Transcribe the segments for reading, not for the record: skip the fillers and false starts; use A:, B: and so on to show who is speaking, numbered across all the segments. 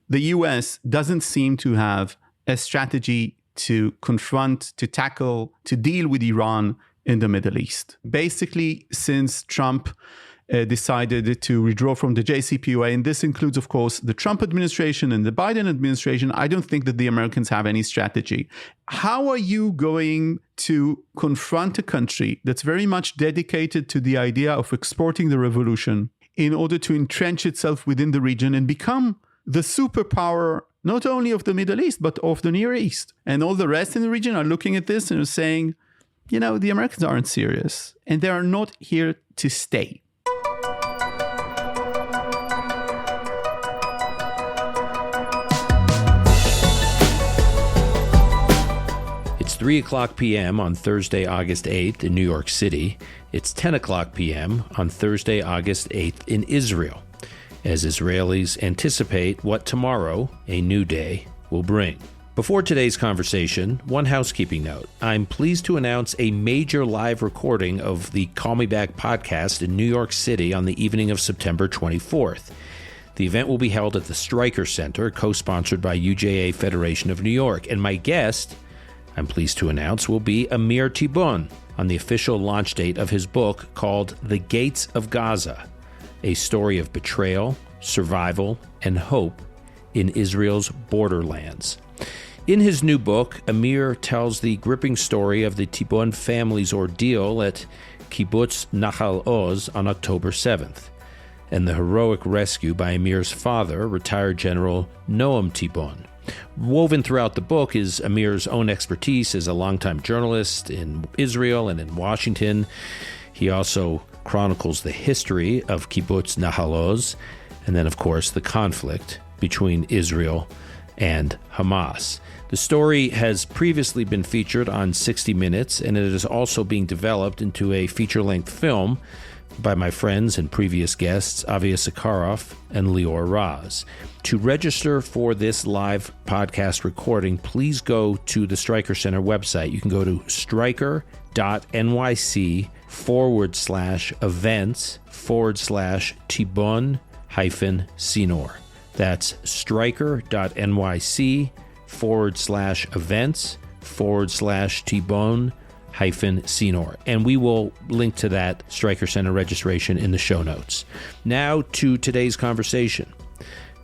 A: the U.S. doesn't seem to have a strategy to confront, to tackle, to deal with Iran in the Middle East. Basically, since Trump decided to withdraw from the JCPOA, and this includes, of course, the Trump administration and the Biden administration, I don't think that the Americans have any strategy. How are you going to confront a country that's very much dedicated to the idea of exporting the revolution in order to entrench itself within the region and become the superpower, not only of the Middle East, but of the Near East? And all the rest in the region are looking at this and are saying, you know, the Americans aren't serious and they are not here to stay.
B: It's 3 o'clock p.m. on Thursday, August 8th in New York City. It's 10 o'clock p.m. on Thursday, August 8th in Israel, as Israelis anticipate what tomorrow, a new day, will bring. Before today's conversation, one housekeeping note. I'm pleased to announce a major live recording of the Call Me Back podcast in New York City on the evening of September 24th. The event will be held at the Streicker Center, co-sponsored by UJA Federation of New York, and my guest, I'm pleased to announce, will be Amir Tibon on the official launch date of his book called The Gates of Gaza, a story of betrayal, survival, and hope in Israel's borderlands. In his new book, Amir tells the gripping story of the Tibon family's ordeal at Kibbutz Nahal Oz on October 7th, and the heroic rescue by Amir's father, retired General Noam Tibon. Woven throughout the book is Amir's own expertise as a longtime journalist in Israel and in Washington. He also chronicles the history of Kibbutz Nahal Oz, and then, of course, the conflict between Israel and Hamas. The story has previously been featured on 60 Minutes, and it is also being developed into a feature-length film by my friends and previous guests, Issacharoff and Lior. To register for this live podcast recording, please go to the Streicker Center website. You can go to streicker.nyc/events/tibon-senor. That's streicker.nyc/events/tibon-senor. And we will link to that Streicker Center registration in the show notes. Now to today's conversation.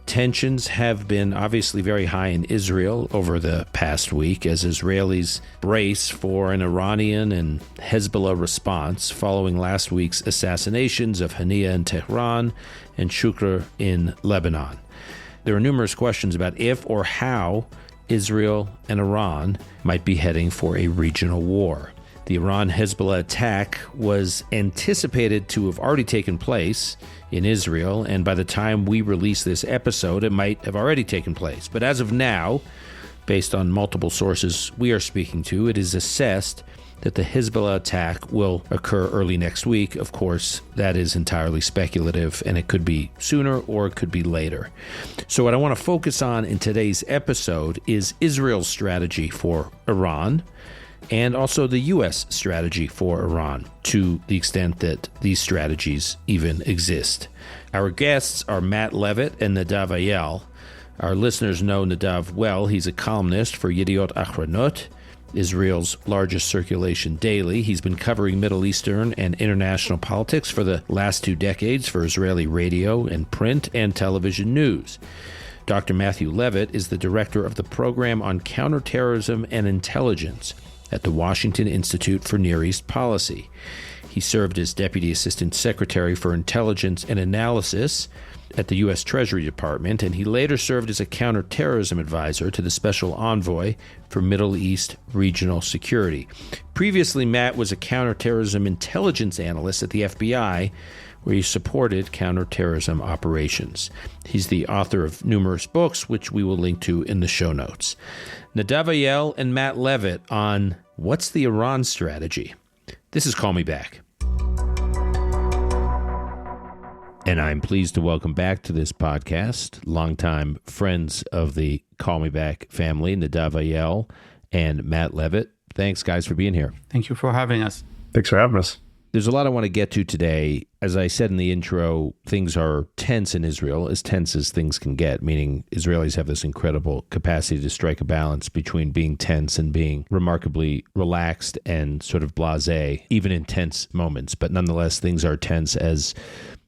B: Tensions have been obviously very high in Israel over the past week as Israelis brace for an Iranian and Hezbollah response following last week's assassinations of Haniyeh in Tehran and Shukr in Lebanon. There are numerous questions about if or how Israel and Iran might be heading for a regional war. The Iran-Hezbollah attack was anticipated to have already taken place in Israel, and by the time we release this episode, it might have already taken place. But as of now, based on multiple sources we are speaking to, it is assessed that the Hezbollah attack will occur early next week. Of course, that is entirely speculative, and it could be sooner or it could be later. So what I want to focus on in today's episode is Israel's strategy for Iran, and also the U.S. strategy for Iran, to the extent that these strategies even exist. Our guests are Matt Levitt and Nadav Eyal. Our listeners know Nadav well. He's a columnist for Yediot Ahronot, Israel's largest circulation daily. He's been covering Middle Eastern and international politics for the last 2 decades for Israeli radio and print and television news. Dr. Matthew Levitt is the director of the Program on Counterterrorism and Intelligence at the Washington Institute for Near East Policy. He served as Deputy Assistant Secretary for Intelligence and Analysis at the U.S. Treasury Department, and he later served as a counterterrorism advisor to the Special Envoy for Middle East Regional Security. Previously, Matt was a counterterrorism intelligence analyst at the FBI, where he supported counterterrorism operations. He's the author of numerous books, which we will link to in the show notes. Nadav Eyal and Matt Levitt on what's the Iran strategy. This is Call Me Back. And I'm pleased to welcome back to this podcast longtime friends of the Call Me Back family, Nadav Eyal and Matt Levitt. Thanks, guys, for being here.
A: Thank you for having us.
C: Thanks for having us.
B: There's a lot I want to get to today. As I said in the intro, things are tense in Israel, as tense as things can get, meaning Israelis have this incredible capacity to strike a balance between being tense and being remarkably relaxed and sort of blasé, even in tense moments. But nonetheless, things are tense as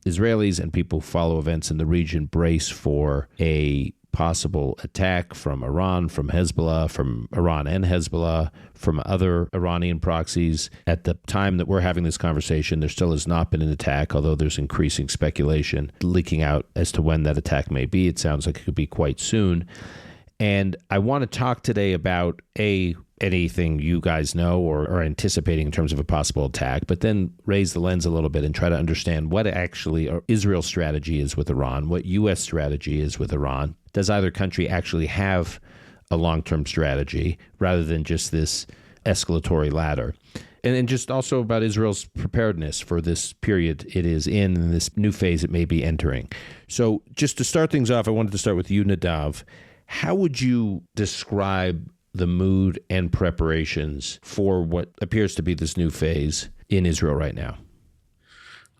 B: Israelis and people who follow events in the region brace for a possible attack from Iran, from Hezbollah, from Iran and Hezbollah, from other Iranian proxies. At the time that we're having this conversation, there still has not been an attack, although there's increasing speculation leaking out as to when that attack may be. It sounds like it could be quite soon. And I want to talk today about anything you guys know or are anticipating in terms of a possible attack, but then raise the lens a little bit and try to understand what actually Israel's strategy is with Iran, what U.S. strategy is with Iran. Does either country actually have a long-term strategy rather than just this escalatory ladder? And then just also about Israel's preparedness for this period it is in and this new phase it may be entering. So just to start things off, I wanted to start with you, Nadav. How would you describe the mood and preparations for what appears to be this new phase in Israel right now?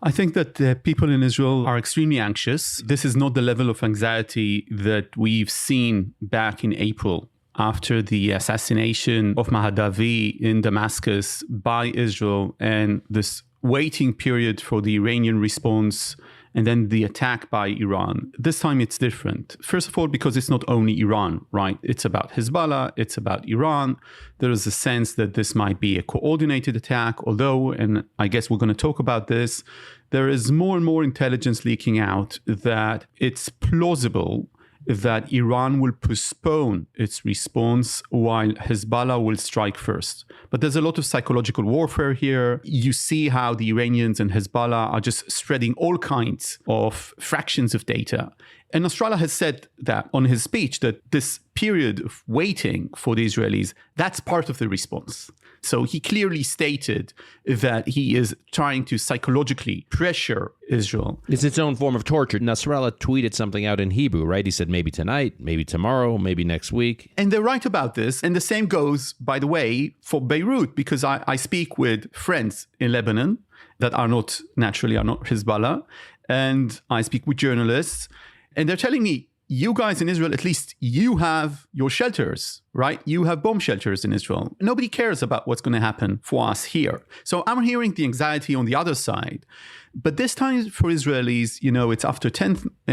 A: I think that people in Israel are extremely anxious. This is not the level of anxiety that we've seen back in April after the assassination of Mahdavi in Damascus by Israel and this waiting period for the Iranian response and then the attack by Iran. This time it's different. First of all, because it's not only Iran, right? It's about Hezbollah, it's about Iran. There is a sense that this might be a coordinated attack, although, and I guess we're going to talk about this, there is more and more intelligence leaking out that it's plausible that Iran will postpone its response while Hezbollah will strike first. But there's a lot of psychological warfare here. You see how the Iranians and Hezbollah are just spreading all kinds of fractions of data. And Nasrallah has said that on his speech, that this period of waiting for the Israelis, that's part of the response. So he clearly stated that he is trying to psychologically pressure Israel.
B: It's its own form of torture. Nasrallah tweeted something out in Hebrew, right? He said maybe tonight, maybe tomorrow, maybe next week.
A: And they're right about this. And the same goes, by the way, for Beirut, because I speak with friends in Lebanon that are not Hezbollah. And I speak with journalists. And they're telling me, you guys in Israel, at least you have your shelters, right? You have bomb shelters in Israel. Nobody cares about what's going to happen for us here. So I'm hearing the anxiety on the other side. But this time for Israelis, it's after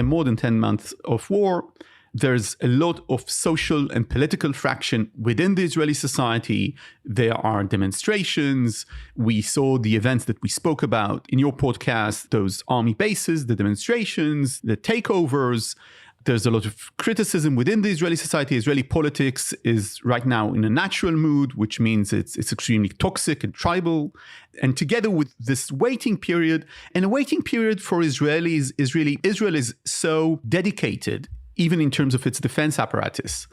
A: more than 10 months of war. There's a lot of social and political fraction within the Israeli society. There are demonstrations. We saw the events that we spoke about in your podcast, those army bases, the demonstrations, the takeovers. There's a lot of criticism within the Israeli society. Israeli politics is right now in a natural mood, which means it's extremely toxic and tribal. And together with this waiting period, and a waiting period for Israelis is really, Israel is so dedicated, even in terms of its defense apparatus,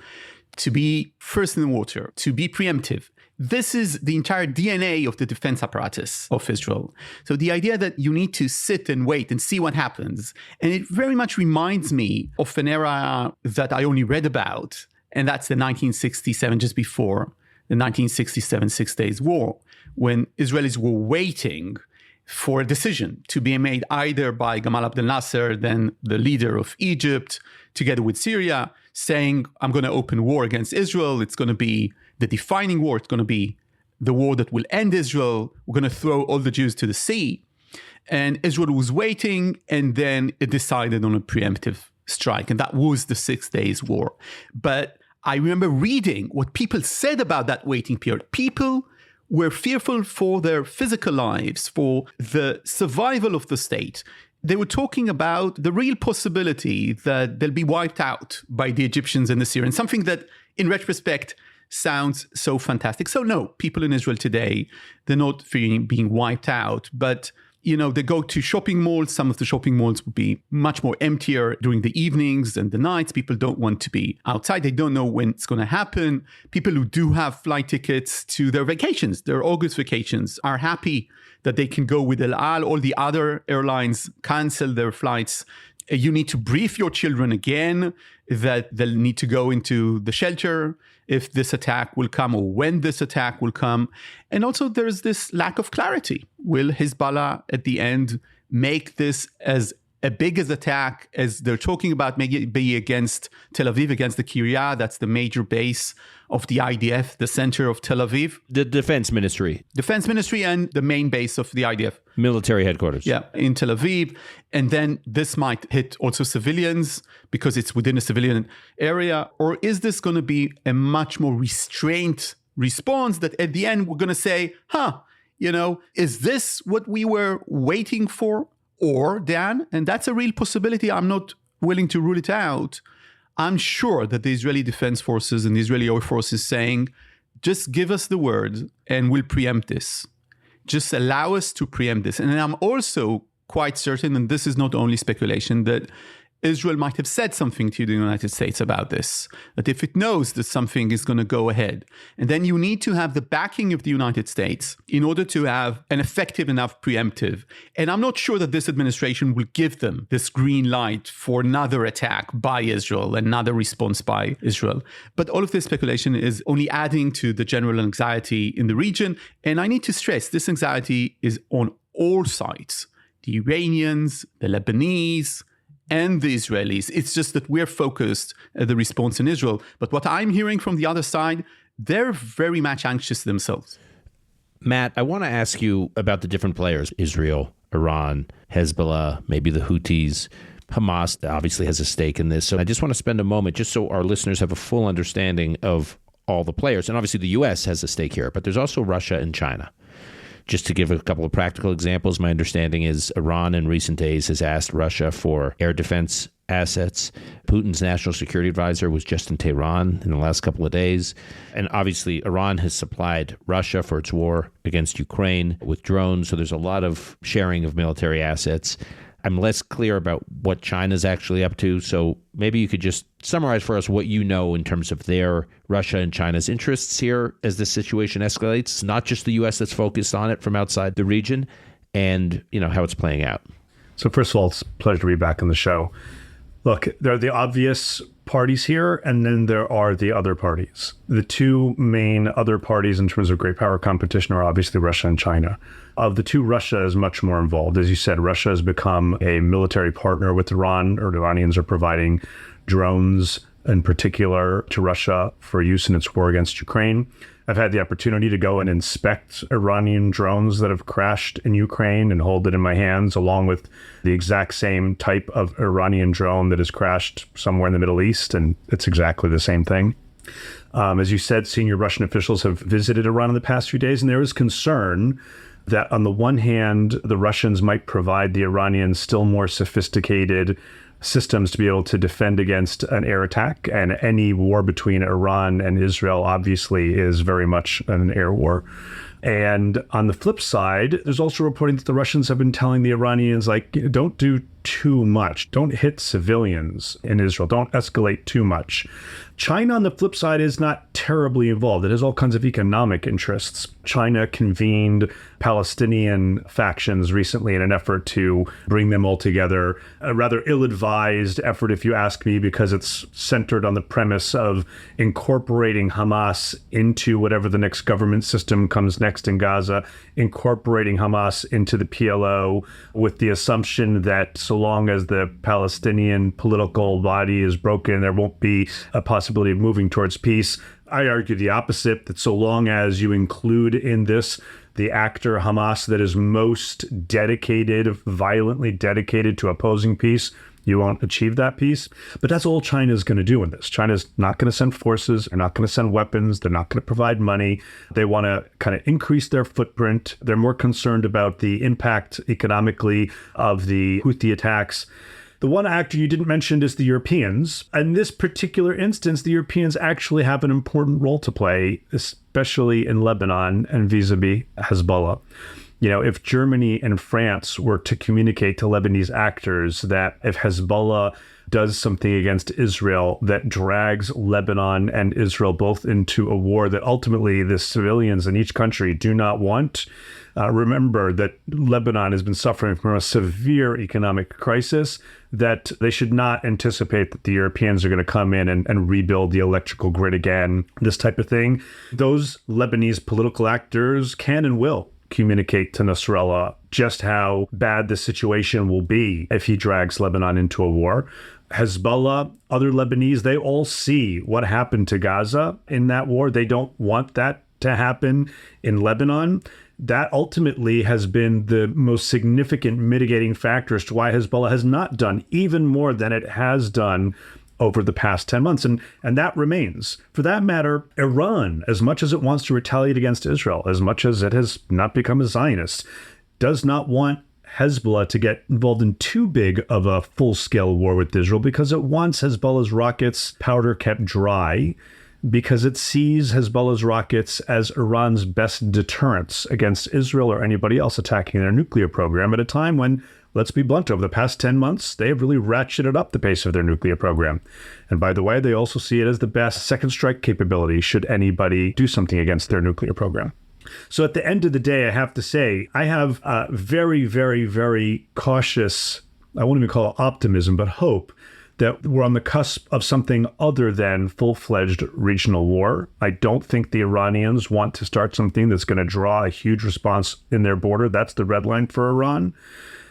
A: to be first in the water, to be preemptive. This is the entire DNA of the defense apparatus of Israel. So the idea that you need to sit and wait and see what happens, and it very much reminds me of an era that I only read about, and that's the 1967, just before the 1967 Six Days War, when Israelis were waiting for a decision to be made either by Gamal Abdel Nasser, then the leader of Egypt, together with Syria, saying, I'm going to open war against Israel. It's going to be the defining war. It's going to be the war that will end Israel. We're going to throw all the Jews to the sea. And Israel was waiting, and then it decided on a preemptive strike. And that was the 6 Days War. But I remember reading what people said about that waiting period. People were fearful for their physical lives, for the survival of the state. They were talking about the real possibility that they'll be wiped out by the Egyptians and the Syrians, something that, in retrospect, sounds so fantastic. So no, people in Israel today, they're not fearing being wiped out, but they go to shopping malls. Some of the shopping malls will be much more emptier during the evenings and the nights. People don't want to be outside. They don't know when it's going to happen. People who do have flight tickets to their vacations, their August vacations, are happy that they can go with Eyal. All the other airlines cancel their flights. You need to brief your children again that they'll need to go into the shelter if this attack will come or when this attack will come. And also there's this lack of clarity. Will Hezbollah at the end make this as a big as attack as they're talking about, maybe be against Tel Aviv, against the Kiryat? That's the major base of the IDF, the center of Tel Aviv.
B: The Defense Ministry.
A: Defense Ministry and the main base of the IDF.
B: Military headquarters.
A: Yeah, in Tel Aviv. And then this might hit also civilians because it's within a civilian area. Or is this going to be a much more restrained response that at the end we're going to say, is this what we were waiting for? Or, Dan, and that's a real possibility, I'm not willing to rule it out, I'm sure that the Israeli Defense Forces and the Israeli Air Force is saying, just give us the word and we'll preempt this. Just allow us to preempt this. And I'm also quite certain, and this is not only speculation, that Israel might have said something to the United States about this, that if it knows that something is going to go ahead. And then you need to have the backing of the United States in order to have an effective enough preemptive. And I'm not sure that this administration will give them this green light for another attack by Israel, another response by Israel. But all of this speculation is only adding to the general anxiety in the region. And I need to stress, this anxiety is on all sides. The Iranians, the Lebanese, and the Israelis. It's just that we're focused at the response in Israel. But what I'm hearing from the other side, they're very much anxious themselves.
B: Matt, I want to ask you about the different players, Israel, Iran, Hezbollah, maybe the Houthis, Hamas obviously has a stake in this. So I just want to spend a moment just so our listeners have a full understanding of all the players. And obviously the U.S. has a stake here, but there's also Russia and China. Just to give a couple of practical examples, my understanding is Iran in recent days has asked Russia for air defense assets. Putin's national security advisor was just in Tehran in the last couple of days. And obviously, Iran has supplied Russia for its war against Ukraine with drones. So there's a lot of sharing of military assets. I'm less clear about what China's actually up to. So maybe you could just summarize for us what you know in terms of their Russia and China's interests here as this situation escalates, not just the U.S. that's focused on it from outside the region, and how it's playing out.
C: So first of all, it's a pleasure to be back on the show. Look, there are the obvious parties here, and then there are the other parties. The two main other parties in terms of great power competition are obviously Russia and China. Of the two, Russia is much more involved. As you said, Russia has become a military partner with Iran, or the Iranians are providing drones in particular to Russia for use in its war against Ukraine. I've had the opportunity to go and inspect Iranian drones that have crashed in Ukraine and hold it in my hands, along with the exact same type of Iranian drone that has crashed somewhere in the Middle East, and it's exactly the same thing. As you said, senior Russian officials have visited Iran in the past few days, and there is concern that on the one hand, the Russians might provide the Iranians still more sophisticated systems to be able to defend against an air attack. And any war between Iran and Israel obviously is very much an air war. And on the flip side, there's also reporting that the Russians have been telling the Iranians, don't do too much. Don't hit civilians in Israel. Don't escalate too much. China, on the flip side, is not terribly involved. It has all kinds of economic interests. China convened Palestinian factions recently in an effort to bring them all together. A rather ill-advised effort, if you ask me, because it's centered on the premise of incorporating Hamas into whatever the next government system comes next in Gaza, incorporating Hamas into the PLO with the assumption that so long as the Palestinian political body is broken, there won't be a possibility of moving towards peace. I argue the opposite, that so long as you include in this the actor Hamas that is most dedicated, violently dedicated to opposing peace, you won't achieve that peace. But that's all China is going to do in this. China's not going to send forces. They're not going to send weapons. They're not going to provide money. They want to kind of increase their footprint. They're more concerned about the impact economically of the Houthi attacks. The one actor you didn't mention is the Europeans. In this particular instance, the Europeans actually have an important role to play, especially in Lebanon and vis-a-vis Hezbollah. If Germany and France were to communicate to Lebanese actors that if Hezbollah does something against Israel that drags Lebanon and Israel both into a war that ultimately the civilians in each country do not want, remember that Lebanon has been suffering from a severe economic crisis, that they should not anticipate that the Europeans are going to come in and rebuild the electrical grid again, this type of thing. Those Lebanese political actors can and will communicate to Nasrallah just how bad the situation will be if he drags Lebanon into a war. Hezbollah, other Lebanese, they all see what happened to Gaza in that war. They don't want that to happen in Lebanon. That ultimately has been the most significant mitigating factor as to why Hezbollah has not done even more than it has done over the past 10 months. And that remains. For that matter, Iran, as much as it wants to retaliate against Israel, as much as it has not become a Zionist, does not want Hezbollah to get involved in too big of a full-scale war with Israel because it wants Hezbollah's rockets powder kept dry, because it sees Hezbollah's rockets as Iran's best deterrence against Israel or anybody else attacking their nuclear program at a time when, let's be blunt, over the past 10 months, they have really ratcheted up the pace of their nuclear program. And by the way, they also see it as the best second strike capability should anybody do something against their nuclear program. So at the end of the day, I have to say, I have very, very, very cautious, I won't even call it optimism, but hope that we're on the cusp of something other than full-fledged regional war. I don't think the Iranians want to start something that's going to draw a huge response in their border. That's the red line for Iran.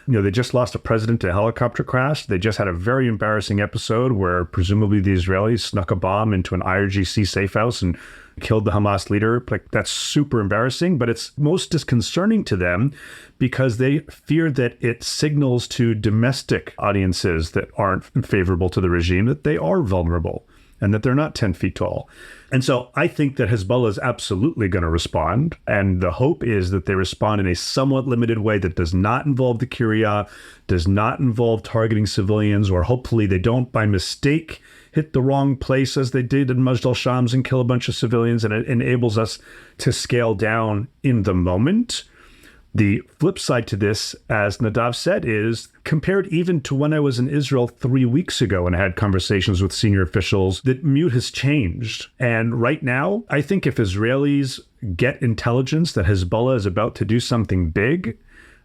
C: They just lost a president to a helicopter crash. They just had a very embarrassing episode where presumably the Israelis snuck a bomb into an IRGC safe house and killed the Hamas leader. That's super embarrassing, but it's most disconcerting to them because they fear that it signals to domestic audiences that aren't favorable to the regime that they are vulnerable and that they're not 10 feet tall. And so I think that Hezbollah is absolutely going to respond. And the hope is that they respond in a somewhat limited way that does not involve the Kiryat, does not involve targeting civilians, or hopefully they don't by mistake hit the wrong place as they did in Majd al-Shams and kill a bunch of civilians, and it enables us to scale down in the moment. The flip side to this, as Nadav said, is compared even to when I was in Israel 3 weeks ago and I had conversations with senior officials, that mood has changed. And right now, I think if Israelis get intelligence that Hezbollah is about to do something big,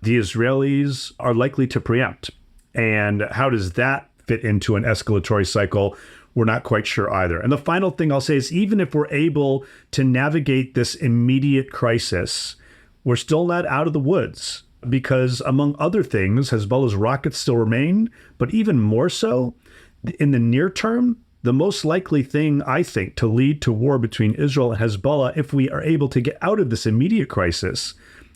C: the Israelis are likely to preempt. And how does that fit into an escalatory cycle? We're not quite sure either. And the final thing I'll say is even if we're able to navigate this immediate crisis, we're still not out of the woods because, among other things, Hezbollah's rockets still remain. But even more so, in the near term, the most likely thing, I think, to lead to war between Israel and Hezbollah, if we are able to get out of this immediate crisis,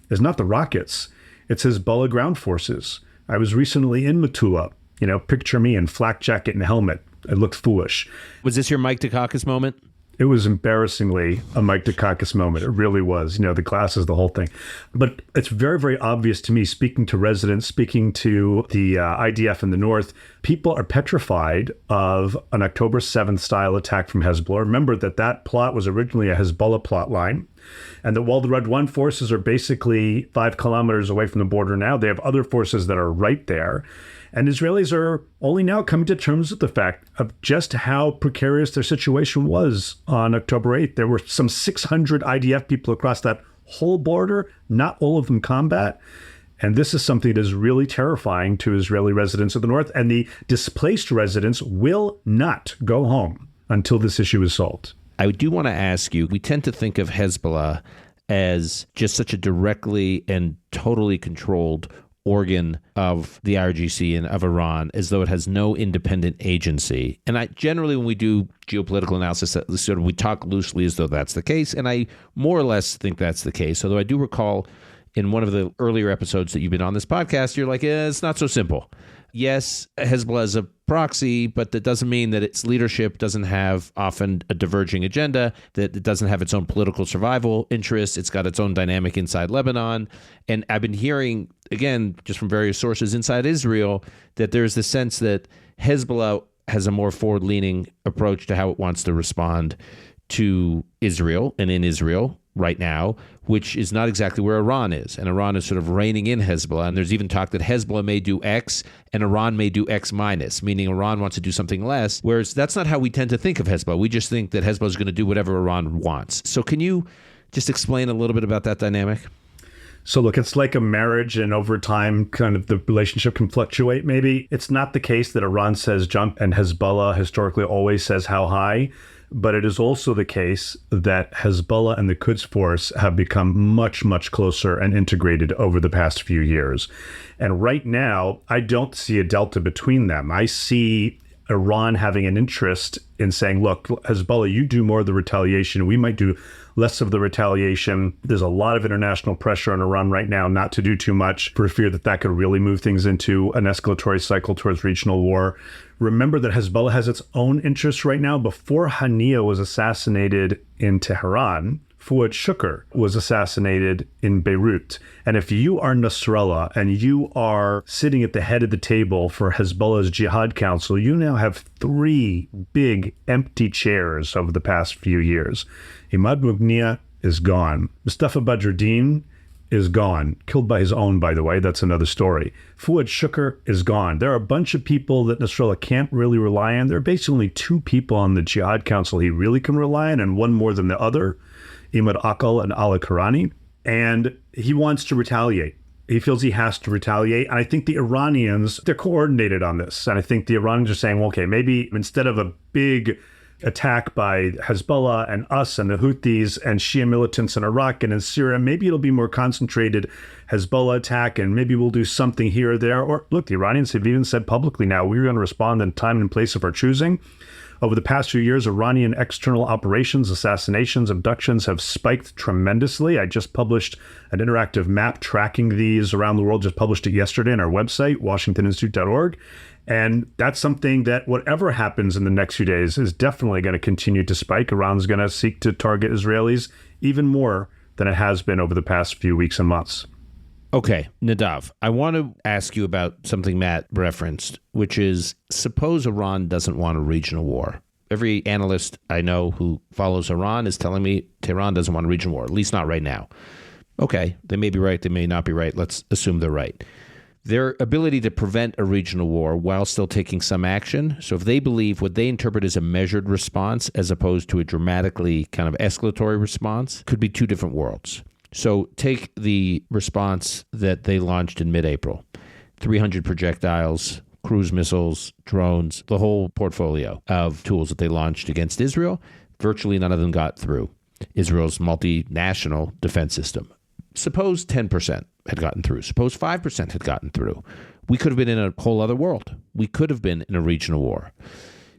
C: is not the rockets. It's Hezbollah ground forces. I was recently in Metula. Picture me in flak jacket and helmet. It looked foolish.
B: Was this your Mike Dukakis moment?
C: It was embarrassingly a Mike Dukakis moment. It really was. The glasses, the whole thing. But it's very, very obvious to me, speaking to residents, speaking to the IDF in the north, people are petrified of an October 7th style attack from Hezbollah. Remember that plot was originally a Hezbollah plot line. And that while the Red One forces are basically 5 kilometers away from the border now, they have other forces that are right there. And Israelis are only now coming to terms with the fact of just how precarious their situation was on October 8th. There were some 600 IDF people across that whole border, not all of them combat. And this is something that is really terrifying to Israeli residents of the north. And the displaced residents will not go home until this issue is solved.
B: I do want to ask you, we tend to think of Hezbollah as just such a directly and totally controlled organ of the IRGC and of Iran, as though it has no independent agency. And I generally, when we do geopolitical analysis, we talk loosely as though that's the case. And I more or less think that's the case. Although I do recall in one of the earlier episodes that you've been on this podcast, you're like, it's not so simple. Yes, Hezbollah is a proxy, but that doesn't mean that its leadership doesn't have often a diverging agenda, that it doesn't have its own political survival interests. It's got its own dynamic inside Lebanon. And I've been hearing, again, just from various sources inside Israel, that there's the sense that Hezbollah has a more forward-leaning approach to how it wants to respond to Israel and in Israel, right now, which is not exactly where Iran is. And Iran is sort of reining in Hezbollah. And there's even talk that Hezbollah may do X and Iran may do X minus, meaning Iran wants to do something less, whereas that's not how we tend to think of Hezbollah. We just think that Hezbollah is going to do whatever Iran wants. So can you just explain a little bit about that dynamic?
C: So look, it's like a marriage, and over time, kind of the relationship can fluctuate maybe. It's not the case that Iran says jump and Hezbollah historically always says how high. But it is also the case that Hezbollah and the Quds Force have become much, much closer and integrated over the past few years. And right now, I don't see a delta between them. I see Iran having an interest in saying, look, Hezbollah, you do more of the retaliation. We might do less of the retaliation. There's a lot of international pressure on Iran right now not to do too much for fear that that could really move things into an escalatory cycle towards regional war. Remember that Hezbollah has its own interests right now. Before Haniyeh was assassinated in Tehran, Fuad Shukr was assassinated in Beirut. And if you are Nasrallah and you are sitting at the head of the table for Hezbollah's Jihad Council, you now have 3 big empty chairs over the past few years. Imad Mughniya is gone. Mustafa Badruddin is gone. Killed by his own, by the way. That's another story. Fuad Shukr is gone. There are a bunch of people that Nasrallah can't really rely on. There are basically only 2 people on the Jihad Council he really can rely on, and one more than the other, Imad Aqal and Ali Karani. And he wants to retaliate. He feels he has to retaliate. And I think the Iranians, they're coordinated on this. And I think the Iranians are saying, well, okay, maybe instead of a big attack by Hezbollah and us and the Houthis and Shia militants in Iraq and in Syria, maybe it'll be more concentrated Hezbollah attack, and maybe we'll do something here or there. Or look, the Iranians have even said publicly now, we're going to respond in time and place of our choosing. Over the past few years, Iranian external operations, assassinations, abductions have spiked tremendously. I just published an interactive map tracking these around the world, just published it yesterday on our website, washingtoninstitute.org. And that's something that whatever happens in the next few days is definitely going to continue to spike. Iran's going to seek to target Israelis even more than it has been over the past few weeks and months.
B: Okay, Nadav, I want to ask you about something Matt referenced, which is suppose Iran doesn't want a regional war. Every analyst I know who follows Iran is telling me Tehran doesn't want a regional war, at least not right now. Okay, they may be right, they may not be right. Let's assume they're right. Their ability to prevent a regional war while still taking some action. So if they believe what they interpret as a measured response as opposed to a dramatically kind of escalatory response could be 2 different worlds. So take the response that they launched in mid-April. 300 projectiles, cruise missiles, drones, the whole portfolio of tools that they launched against Israel. Virtually none of them got through Israel's multinational defense system. Suppose 10% had gotten through. Suppose 5% had gotten through. We could have been in a whole other world. We could have been in a regional war.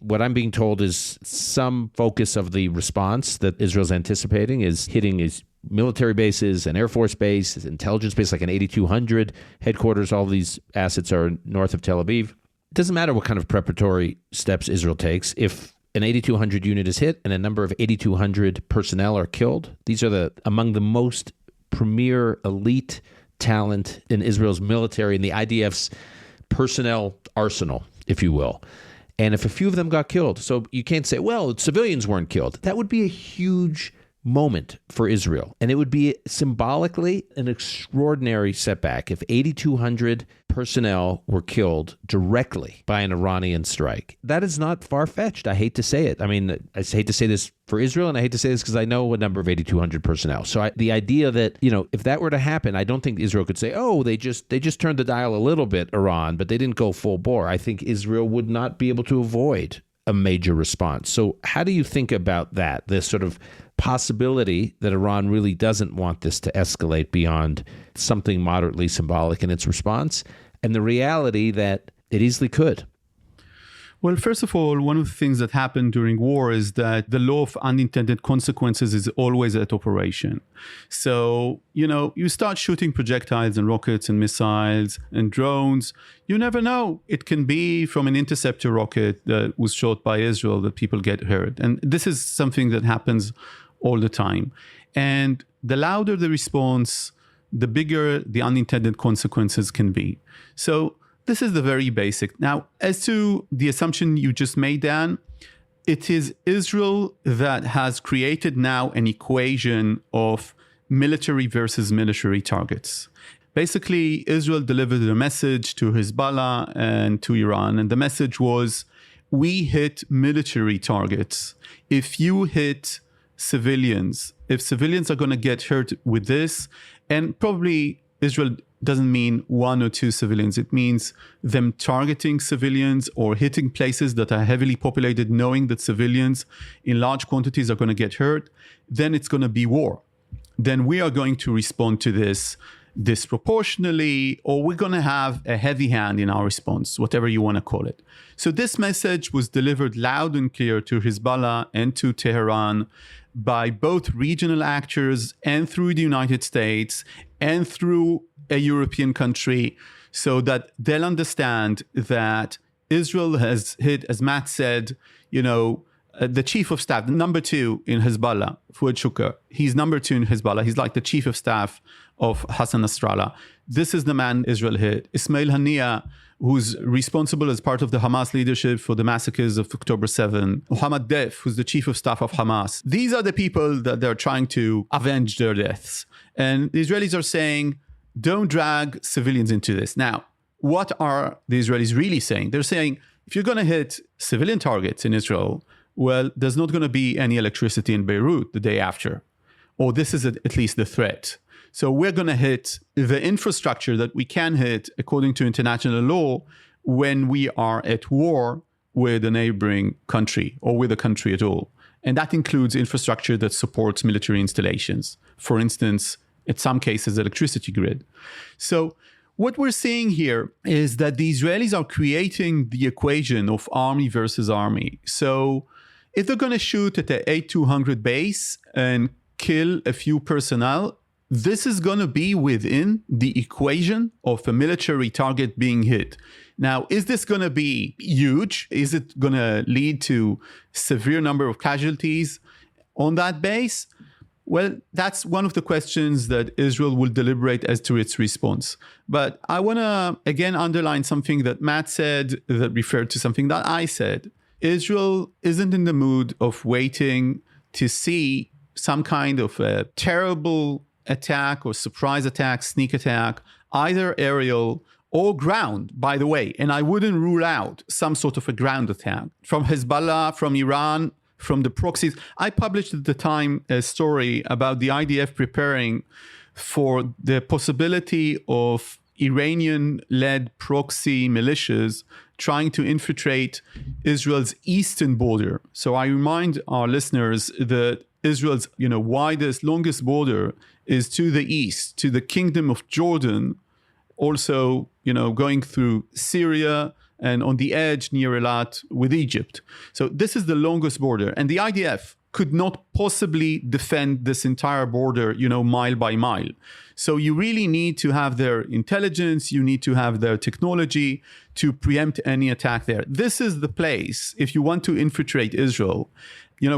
B: What I'm being told is some focus of the response that Israel's anticipating is hitting his military bases, an Air Force base, an intelligence base like an 8200 headquarters. All these assets are north of Tel Aviv. It doesn't matter what kind of preparatory steps Israel takes. If an 8200 unit is hit and a number of 8200 personnel are killed, these are among the most premier elite talent in Israel's military and the IDF's personnel arsenal, if you will. And if a few of them got killed, so you can't say, well, civilians weren't killed. That would be a huge moment for Israel. And it would be symbolically an extraordinary setback if 8,200 personnel were killed directly by an Iranian strike. That is not far-fetched. I hate to say it. I mean, I hate to say this for Israel, and I hate to say this because I know a number of 8,200 personnel. So the idea that, if that were to happen, I don't think Israel could say, oh, they just turned the dial a little bit, Iran, but they didn't go full bore. I think Israel would not be able to avoid a major response. So how do you think about that, this sort of possibility that Iran really doesn't want this to escalate beyond something moderately symbolic in its response, and the reality that it easily could?
A: Well, first of all, one of the things that happened during war is that the law of unintended consequences is always at operation. So, you start shooting projectiles and rockets and missiles and drones. You never know. It can be from an interceptor rocket that was shot by Israel that people get hurt. And this is something that happens all the time. And the louder the response, the bigger the unintended consequences can be. So this is the very basic. Now, as to the assumption you just made, Dan, it is Israel that has created now an equation of military versus military targets. Basically, Israel delivered a message to Hezbollah and to Iran, and the message was, we hit military targets. If you hit civilians, if civilians are going to get hurt with this, and probably Israel doesn't mean one or two civilians, it means them targeting civilians or hitting places that are heavily populated, knowing that civilians in large quantities are going to get hurt, then it's going to be war. Then we are going to respond to this disproportionately, or we're going to have a heavy hand in our response, whatever you want to call it. So this message was delivered loud and clear to Hezbollah and to Tehran by both regional actors and through the United States and through a European country, so that they'll understand that Israel has hit, as Matt said, the chief of staff, number 2 in Hezbollah, Fuad Shukr. He's number 2 in Hezbollah. He's like the chief of staff of Hassan Nasrallah. This is the man Israel hit. Ismail Haniyeh, who's responsible as part of the Hamas leadership for the massacres of October 7. Mohammad Def, who's the chief of staff of Hamas. These are the people that they're trying to avenge their deaths. And the Israelis are saying, don't drag civilians into this. Now, what are the Israelis really saying? They're saying, if you're going to hit civilian targets in Israel, well, there's not going to be any electricity in Beirut the day after. Or this is at least the threat. So we're going to hit the infrastructure that we can hit according to international law when we are at war with a neighboring country or with a country at all. And that includes infrastructure that supports military installations. For instance, in some cases, electricity grid. So what we're seeing here is that the Israelis are creating the equation of army versus army. So if they're going to shoot at the 8200 base and kill a few personnel, this is going to be within the equation of a military target being hit. Now, is this going to be huge? Is it going to lead to severe number of casualties on that base? Well, that's one of the questions that Israel will deliberate as to its response. But I want to, again, underline something that Matt said that referred to something that I said. Israel isn't in the mood of waiting to see some kind of a terrible attack or surprise attack, sneak attack, either aerial or ground, by the way. And I wouldn't rule out some sort of a ground attack from Hezbollah, from Iran, from the proxies. I published at the time a story about the IDF preparing for the possibility of Iranian-led proxy militias trying to infiltrate Israel's eastern border. So I remind our listeners that Israel's widest, longest border is to the east, to the Kingdom of Jordan, also going through Syria and on the edge near Eilat with Egypt. So this is the longest border. And the IDF could not possibly defend this entire border, mile by mile. So you really need to have their intelligence, you need to have their technology to preempt any attack there. This is the place, if you want to infiltrate Israel,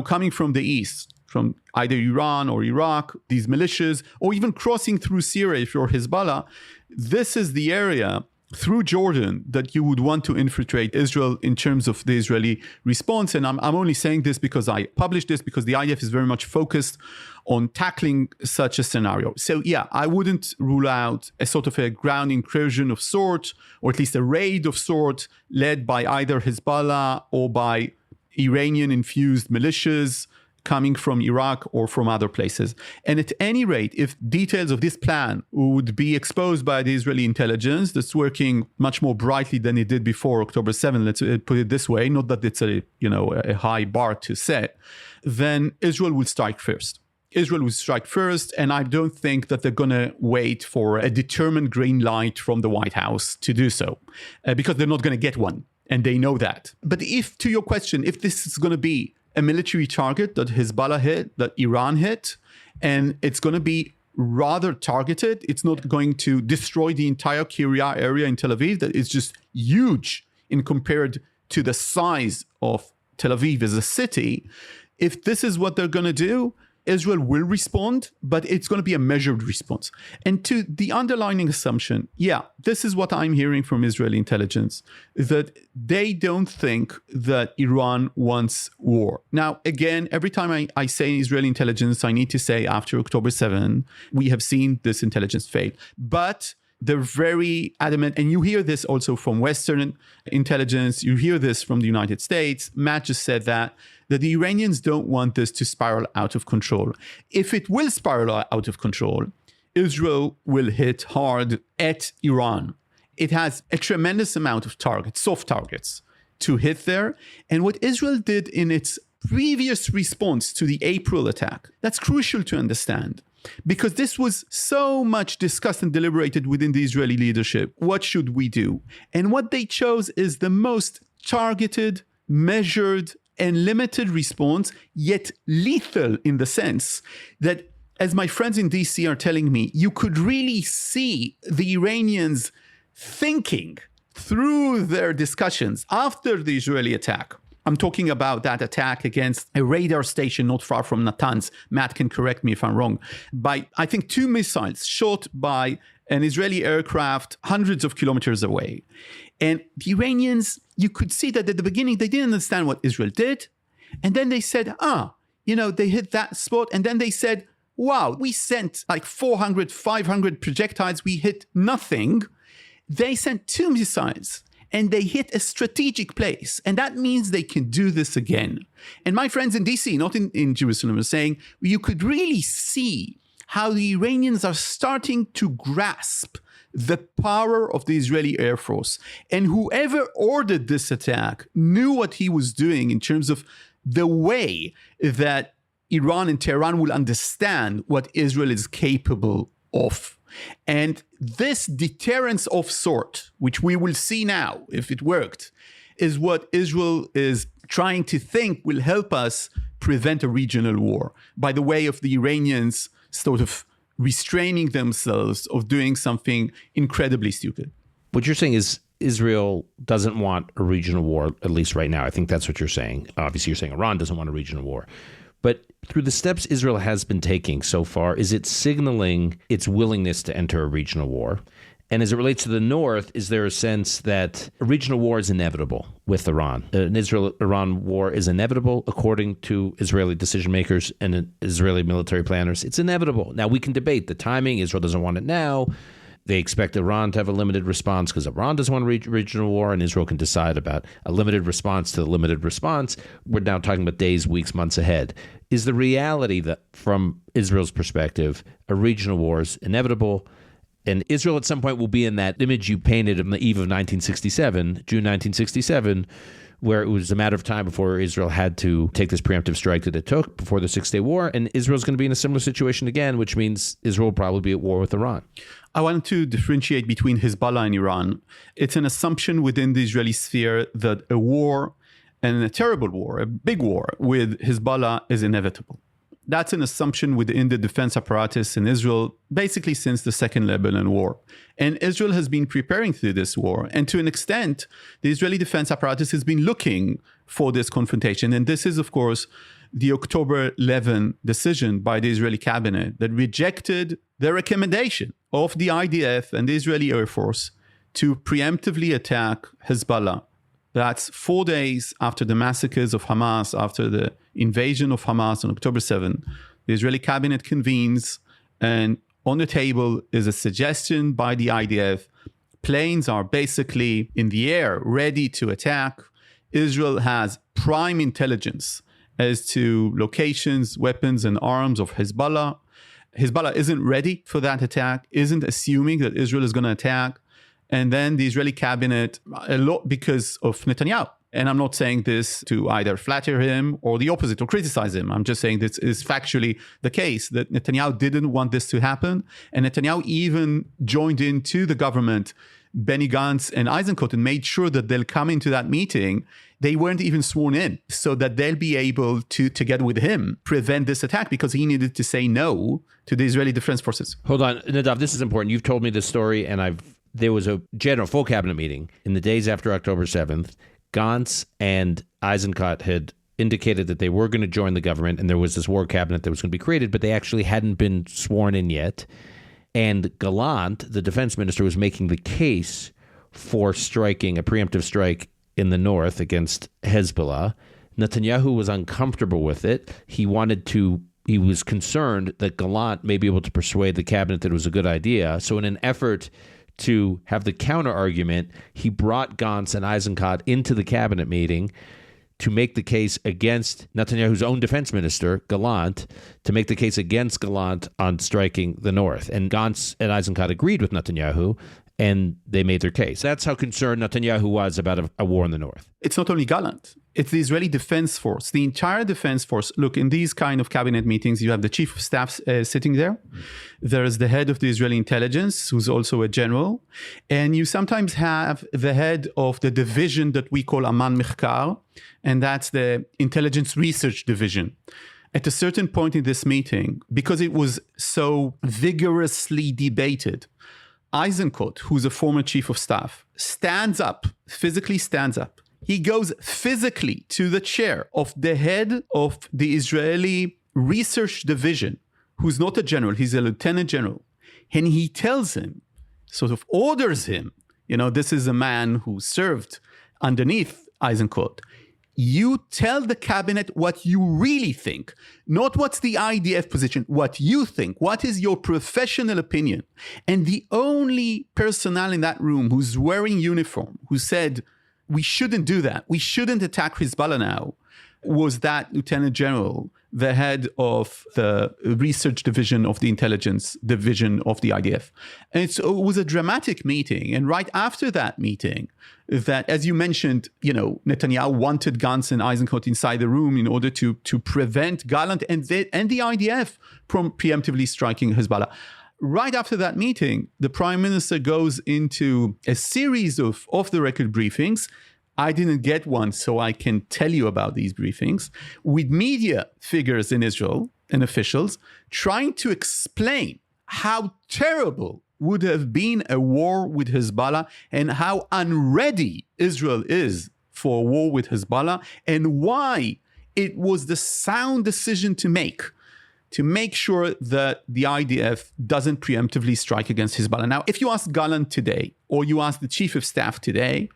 A: coming from the east, from either Iran or Iraq, these militias, or even crossing through Syria if you're Hezbollah, this is the area through Jordan that you would want to infiltrate Israel in terms of the Israeli response. And I'm only saying this because I published this, because the IDF is very much focused on tackling such a scenario. So yeah, I wouldn't rule out a sort of a ground incursion of sort, or at least a raid of sort, led by either Hezbollah or by Iranian-infused militias coming from Iraq or from other places. And at any rate, if details of this plan would be exposed by the Israeli intelligence, that's working much more brightly than it did before October 7, let's put it this way, not that it's a high bar to set, then Israel will strike first. Israel will strike first, and I don't think that they're going to wait for a determined green light from the White House to do so, because they're not going to get one, and they know that. But if, to your question, if this is going to be a military target that Hezbollah hit, that Iran hit, and it's going to be rather targeted. It's not going to destroy the entire Kiryat area in Tel Aviv. That is just huge in compared to the size of Tel Aviv as a city. If this is what they're going to do, Israel will respond, but it's going to be a measured response. And to the underlying assumption, this is what I'm hearing from Israeli intelligence, that they don't think that Iran wants war. Now, again, every time I say Israeli intelligence, I need to say after October 7, we have seen this intelligence fail. But they're very adamant, and you hear this also from Western intelligence, you hear this from the United States. Matt just said that the Iranians don't want this to spiral out of control. If it will spiral out of control, Israel will hit hard at Iran. It has a tremendous amount of targets, soft targets, to hit there. And what Israel did in its previous response to the April attack, that's crucial to understand. Because this was so much discussed and deliberated within the Israeli leadership. What should we do? And what they chose is the most targeted, measured, and limited response, yet lethal in the sense that, as my friends in DC are telling me, you could really see the Iranians thinking through their discussions after the Israeli attack. I'm talking about that attack against a radar station not far from Natanz. Matt can correct me if I'm wrong. By, I think, 2 missiles shot by an Israeli aircraft hundreds of kilometers away. And the Iranians, you could see that at the beginning, they didn't understand what Israel did. And then they said, they hit that spot. And then they said, wow, we sent like 400, 500 projectiles. We hit nothing. They sent 2 missiles. And they hit a strategic place. And that means they can do this again. And my friends in DC, not in Jerusalem, are saying, you could really see how the Iranians are starting to grasp the power of the Israeli Air Force. And whoever ordered this attack knew what he was doing in terms of the way that Iran and Tehran will understand what Israel is capable of. And this deterrence of sort, which we will see now if it worked, is what Israel is trying to think will help us prevent a regional war by the way of the Iranians sort of restraining themselves of doing something incredibly stupid.
B: What you're saying is Israel doesn't want a regional war, at least right now. I think that's what you're saying. Obviously, you're saying Iran doesn't want a regional war. But through the steps Israel has been taking so far, is it signaling its willingness to enter a regional war? And as it relates to the North, is there a sense that a regional war is inevitable with Iran? An Israel-Iran war is inevitable, according to Israeli decision makers and Israeli military planners. It's inevitable. Now, we can debate the timing. Israel doesn't want it now. They expect Iran to have a limited response because Iran doesn't want a regional war, and Israel can decide about a limited response to the limited response. We're now talking about days, weeks, months ahead. Is the reality that, from Israel's perspective, a regional war is inevitable, and Israel at some point will be in that image you painted on the eve of 1967, June 1967, where it was a matter of time before Israel had to take this preemptive strike that it took before the Six-Day War, and Israel's going to be in a similar situation again, which means Israel will probably be at war with Iran.
A: I want to differentiate between Hezbollah and Iran. It's an assumption within the Israeli sphere that a war, and a terrible war, a big war with Hezbollah is inevitable. That's an assumption within the defense apparatus in Israel, basically since the Second Lebanon War. And Israel has been preparing through this war. And to an extent, the Israeli defense apparatus has been looking for this confrontation. And this is, of course, the October 11 decision by the Israeli cabinet that rejected the recommendation of the IDF and the Israeli Air Force to preemptively attack Hezbollah. That's 4 days after the massacres of Hamas, after the invasion of Hamas on October 7. The Israeli cabinet convenes, and on the table is a suggestion by the IDF. Planes are basically in the air, ready to attack. Israel has prime intelligence as to locations, weapons, and arms of Hezbollah. Hezbollah isn't ready for that attack, isn't assuming that Israel is going to attack. And then the Israeli cabinet, a lot because of Netanyahu. And I'm not saying this to either flatter him or the opposite or criticize him. I'm just saying this is factually the case, that Netanyahu didn't want this to happen. And Netanyahu even joined into the government, Benny Gantz and Eisenkot, and made sure that they'll come into that meeting. They weren't even sworn in so that they'll be able to, together with him, prevent this attack because he needed to say no to the Israeli Defense Forces.
B: Hold on, Nadav, this is important. You've told me this story, and there was a full cabinet meeting in the days after October 7th. Gantz and Eisenkot had indicated that they were going to join the government, and there was this war cabinet that was going to be created, but they actually hadn't been sworn in yet. And Gallant, the defense minister, was making the case for striking a preemptive strike in the north against Hezbollah. Netanyahu was uncomfortable with it. He was concerned that Gallant may be able to persuade the cabinet that it was a good idea. So in an effort to have the counter argument, he brought Gantz and Eisenkot into the cabinet meeting to make the case against Netanyahu's own defense minister, Gallant, to make the case against Gallant on striking the north. And Gantz and Eisenkot agreed with Netanyahu, and they made their case. That's how concerned Netanyahu was about a war in the north.
A: It's not only Gallant. It's the Israeli Defense Force, the entire Defense Force. Look, in these kind of cabinet meetings, you have the chief of staff sitting there. There's the head of the Israeli intelligence, who's also a general. And you sometimes have the head of the division that we call Aman Mechkar, and that's the intelligence research division. At a certain point in this meeting, because it was so vigorously debated, Eisenkot, who's a former chief of staff, physically stands up. He goes physically to the chair of the head of the Israeli research division, who's not a general, he's a lieutenant general. And he tells him, sort of orders him, this is a man who served underneath Eisenkot. You tell the cabinet what you really think, not what's the IDF position, what you think, what is your professional opinion. And the only personnel in that room who's wearing uniform, who said, we shouldn't do that, we shouldn't attack Hezbollah now, was that lieutenant general, the head of the research division of the intelligence division of the IDF. And it was a dramatic meeting. And right after that meeting, that, as you mentioned, Netanyahu wanted Gantz and Eisenkot inside the room in order to prevent Gallant and the IDF from preemptively striking Hezbollah. Right after that meeting, the prime minister goes into a series of off-the-record briefings. I didn't get one, so I can tell you about these briefings, with media figures in Israel and officials trying to explain how terrible would have been a war with Hezbollah and how unready Israel is for a war with Hezbollah, and why it was the sound decision to make sure that the IDF doesn't preemptively strike against Hezbollah. Now, if you ask Gallant today, or you ask the chief of staff today,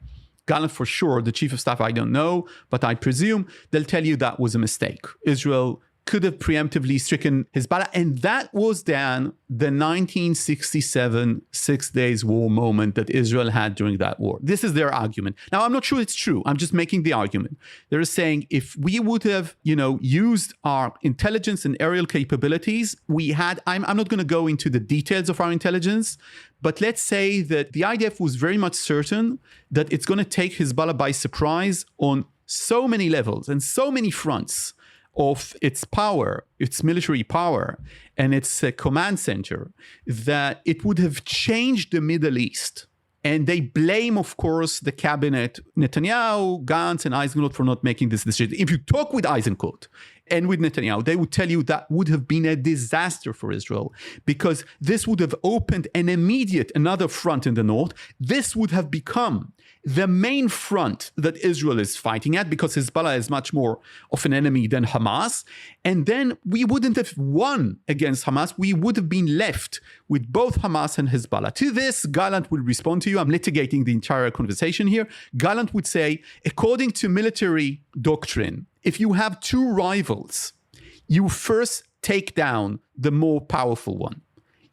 A: Gallant for sure, the chief of staff, I don't know, but I presume they'll tell you that was a mistake. Israel could have preemptively stricken Hezbollah, and that was then the 1967 Six Days War moment that Israel had during that war. This is their argument. Now, I'm not sure it's true. I'm just making the argument. They're saying if we would have, used our intelligence and aerial capabilities, I'm not going to go into the details of our intelligence, but let's say that the IDF was very much certain that it's going to take Hezbollah by surprise on so many levels and so many fronts of its power, its military power, and its command center, that it would have changed the Middle East. And they blame, of course, the cabinet, Netanyahu, Gantz, and Eisenkot for not making this decision. If you talk with Eisenkot and with Netanyahu, they would tell you that would have been a disaster for Israel, because this would have opened another front in the north. This would have become the main front that Israel is fighting at, because Hezbollah is much more of an enemy than Hamas. And then we wouldn't have won against Hamas. We would have been left with both Hamas and Hezbollah. To this, Gallant will respond to you. I'm litigating the entire conversation here. Gallant would say, according to military doctrine, if you have two rivals, you first take down the more powerful one.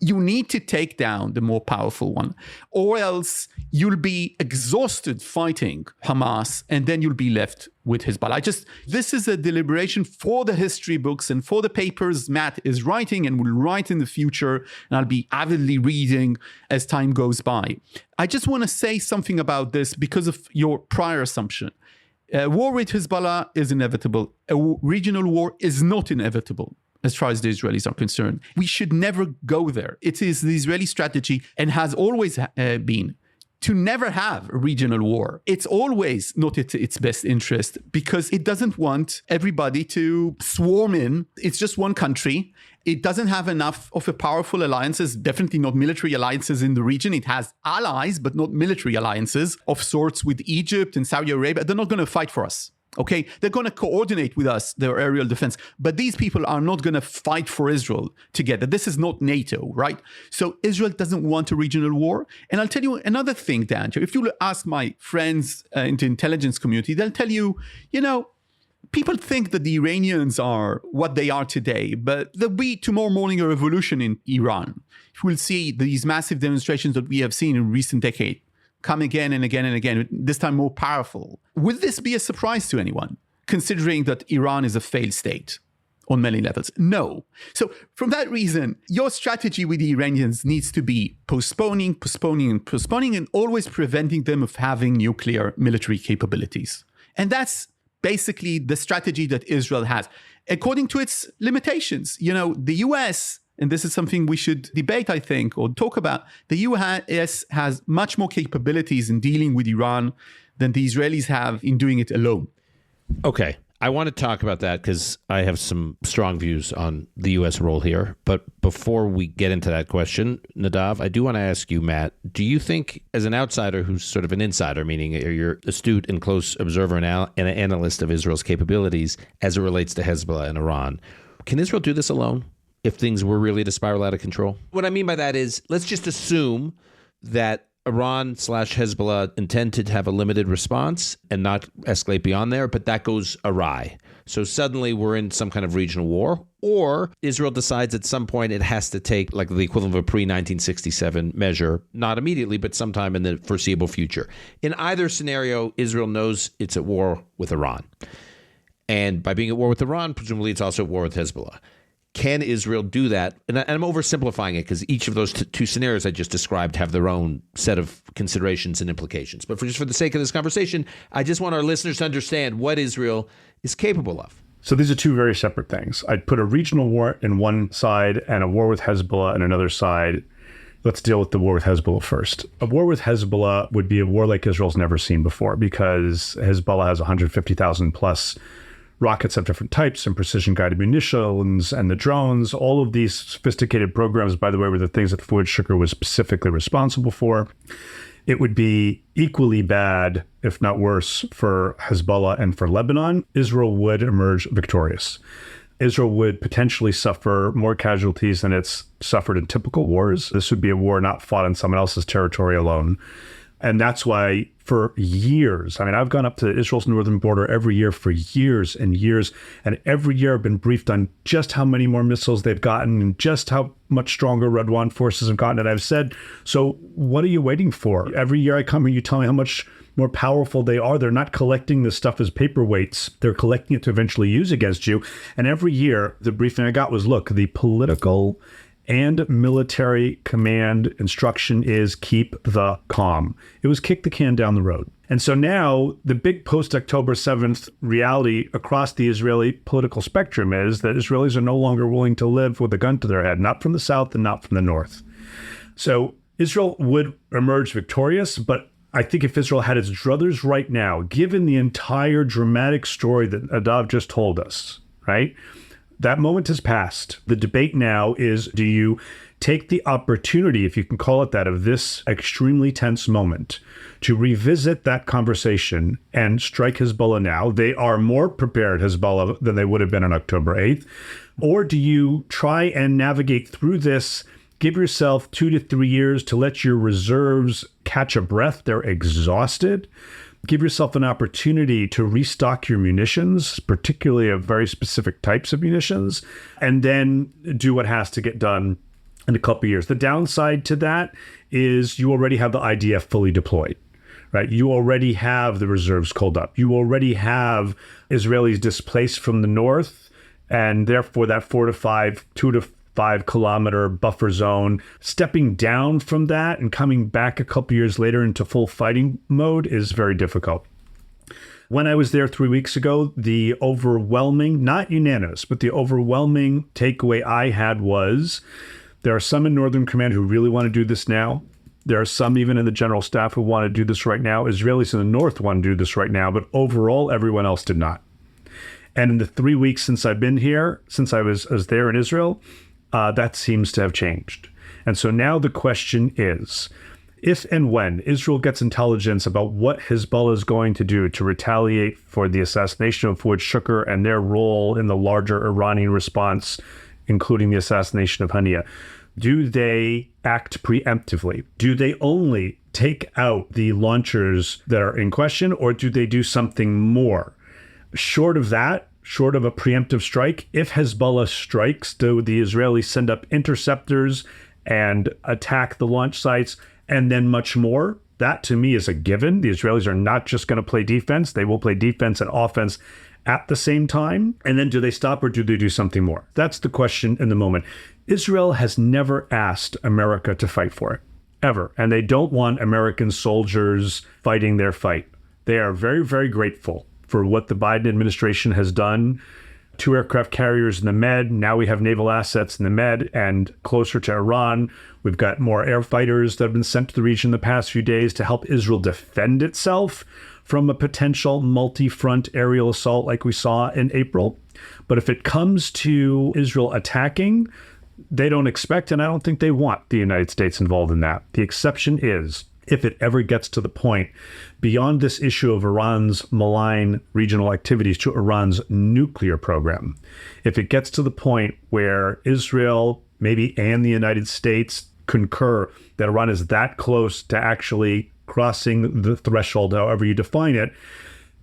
A: You need to take down the more powerful one, or else you'll be exhausted fighting Hamas, and then you'll be left with Hezbollah. This is a deliberation for the history books and for the papers Matt is writing and will write in the future, and I'll be avidly reading as time goes by. I just want to say something about this because of your prior assumption. A war with Hezbollah is inevitable. A regional war is not inevitable, as far as the Israelis are concerned. We should never go there. It is the Israeli strategy, and has always been, to never have a regional war. It's always not its best interest, because it doesn't want everybody to swarm in. It's just one country. It doesn't have enough of a powerful alliances, definitely not military alliances in the region. It has allies, but not military alliances of sorts with Egypt and Saudi Arabia. They're not going to fight for us. Okay, they're going to coordinate with us their aerial defense, but these people are not going to fight for Israel together. This is not NATO, right? So Israel doesn't want a regional war. And I'll tell you another thing, Dan. If you ask my friends in the intelligence community, they'll tell you, people think that the Iranians are what they are today, but there'll be tomorrow morning a revolution in Iran. We'll see these massive demonstrations that we have seen in recent decades come again and again and again, this time more powerful. Will this be a surprise to anyone, considering that Iran is a failed state on many levels? No. So from that reason, your strategy with the Iranians needs to be postponing, and always preventing them of having nuclear military capabilities. And that's basically the strategy that Israel has, according to its limitations. The US, and this is something we should debate, I think, or talk about, the US has much more capabilities in dealing with Iran than the Israelis have in doing it alone.
B: Okay. I want to talk about that because I have some strong views on the U.S. role here. But before we get into that question, Nadav, I do want to ask you, Matt, do you think, as an outsider who's sort of an insider, meaning you're astute and close observer and an analyst of Israel's capabilities as it relates to Hezbollah and Iran, can Israel do this alone if things were really to spiral out of control? What I mean by that is, let's just assume that Iran/Hezbollah intend to have a limited response and not escalate beyond there, but that goes awry. So suddenly we're in some kind of regional war, or Israel decides at some point it has to take like the equivalent of a pre-1967 measure, not immediately, but sometime in the foreseeable future. In either scenario, Israel knows it's at war with Iran. And by being at war with Iran, presumably it's also at war with Hezbollah. Can Israel do that? And I'm oversimplifying it because each of those two scenarios I just described have their own set of considerations and implications. But just for the sake of this conversation, I just want our listeners to understand what Israel is capable of.
C: So these are two very separate things. I'd put a regional war in one side and a war with Hezbollah in another side. Let's deal with the war with Hezbollah first. A war with Hezbollah would be a war like Israel's never seen before because Hezbollah has 150,000 plus rockets of different types and precision-guided munitions and the drones. All of these sophisticated programs, by the way, were the things that Fuad Shukr was specifically responsible for. It would be equally bad, if not worse, for Hezbollah and for Lebanon. Israel would emerge victorious. Israel would potentially suffer more casualties than it's suffered in typical wars. This would be a war not fought on someone else's territory alone. And that's why for years, I've gone up to Israel's northern border every year for years and years. And every year I've been briefed on just how many more missiles they've gotten and just how much stronger Redwan forces have gotten. And I've said, so what are you waiting for? Every year I come here, you tell me how much more powerful they are. They're not collecting this stuff as paperweights. They're collecting it to eventually use against you. And every year the briefing I got was, look, the political and military command instruction is keep the calm. It was kick the can down the road. And so now the big post-October 7th reality across the Israeli political spectrum is that Israelis are no longer willing to live with a gun to their head, not from the south and not from the north. So Israel would emerge victorious, but I think if Israel had its druthers right now, given the entire dramatic story that Nadav just told us, right? That moment has passed. The debate now is, do you take the opportunity, if you can call it that, of this extremely tense moment to revisit that conversation and strike Hezbollah now? They are more prepared, Hezbollah, than they would have been on October 8th. Or do you try and navigate through this, give yourself 2 to 3 years to let your reserves catch a breath? They're exhausted. Give yourself an opportunity to restock your munitions, particularly of very specific types of munitions, and then do what has to get done in a couple of years. The downside to that is you already have the IDF fully deployed, right? You already have the reserves called up. You already have Israelis displaced from the north, and therefore that 2 to 5 kilometer buffer zone. Stepping down from that and coming back a couple years later into full fighting mode is very difficult. When I was there 3 weeks ago, the overwhelming, not unanimous, but the overwhelming takeaway I had was there are some in Northern Command who really want to do this now. There are some even in the general staff who want to do this right now. Israelis in the north want to do this right now, but overall, everyone else did not. And in the 3 weeks since I've been here, since I was there in Israel, that seems to have changed. And so now the question is, If and when Israel gets intelligence about what Hezbollah is going to do to retaliate for the assassination of Fuad Shukr and their role in the larger Iranian response, including the assassination of Haniyeh, do they act preemptively? Do they only take out the launchers that are in question, or do they do something more? Short of that, short of a preemptive strike, if Hezbollah strikes, do the Israelis send up interceptors and attack the launch sites, and then much more? That to me is a given. The Israelis are not just going to play defense. They will play defense and offense at the same time. And then do they stop or do they do something more? That's the question in the moment. Israel has never asked America to fight for it, ever. And they don't want American soldiers fighting their fight. They are very, very grateful for what the Biden administration has done. 2 aircraft carriers in the Med. Now we have naval assets in the Med, and closer to Iran, we've got more air fighters that have been sent to the region in the past few days to help Israel defend itself from a potential multi-front aerial assault like we saw in April. But if it comes to Israel attacking, they don't expect, and I don't think they want, the United States involved in that. The exception is if it ever gets to the point beyond this issue of Iran's malign regional activities to Iran's nuclear program, if it gets to the point where Israel, maybe, and the United States concur that Iran is that close to actually crossing the threshold, however you define it,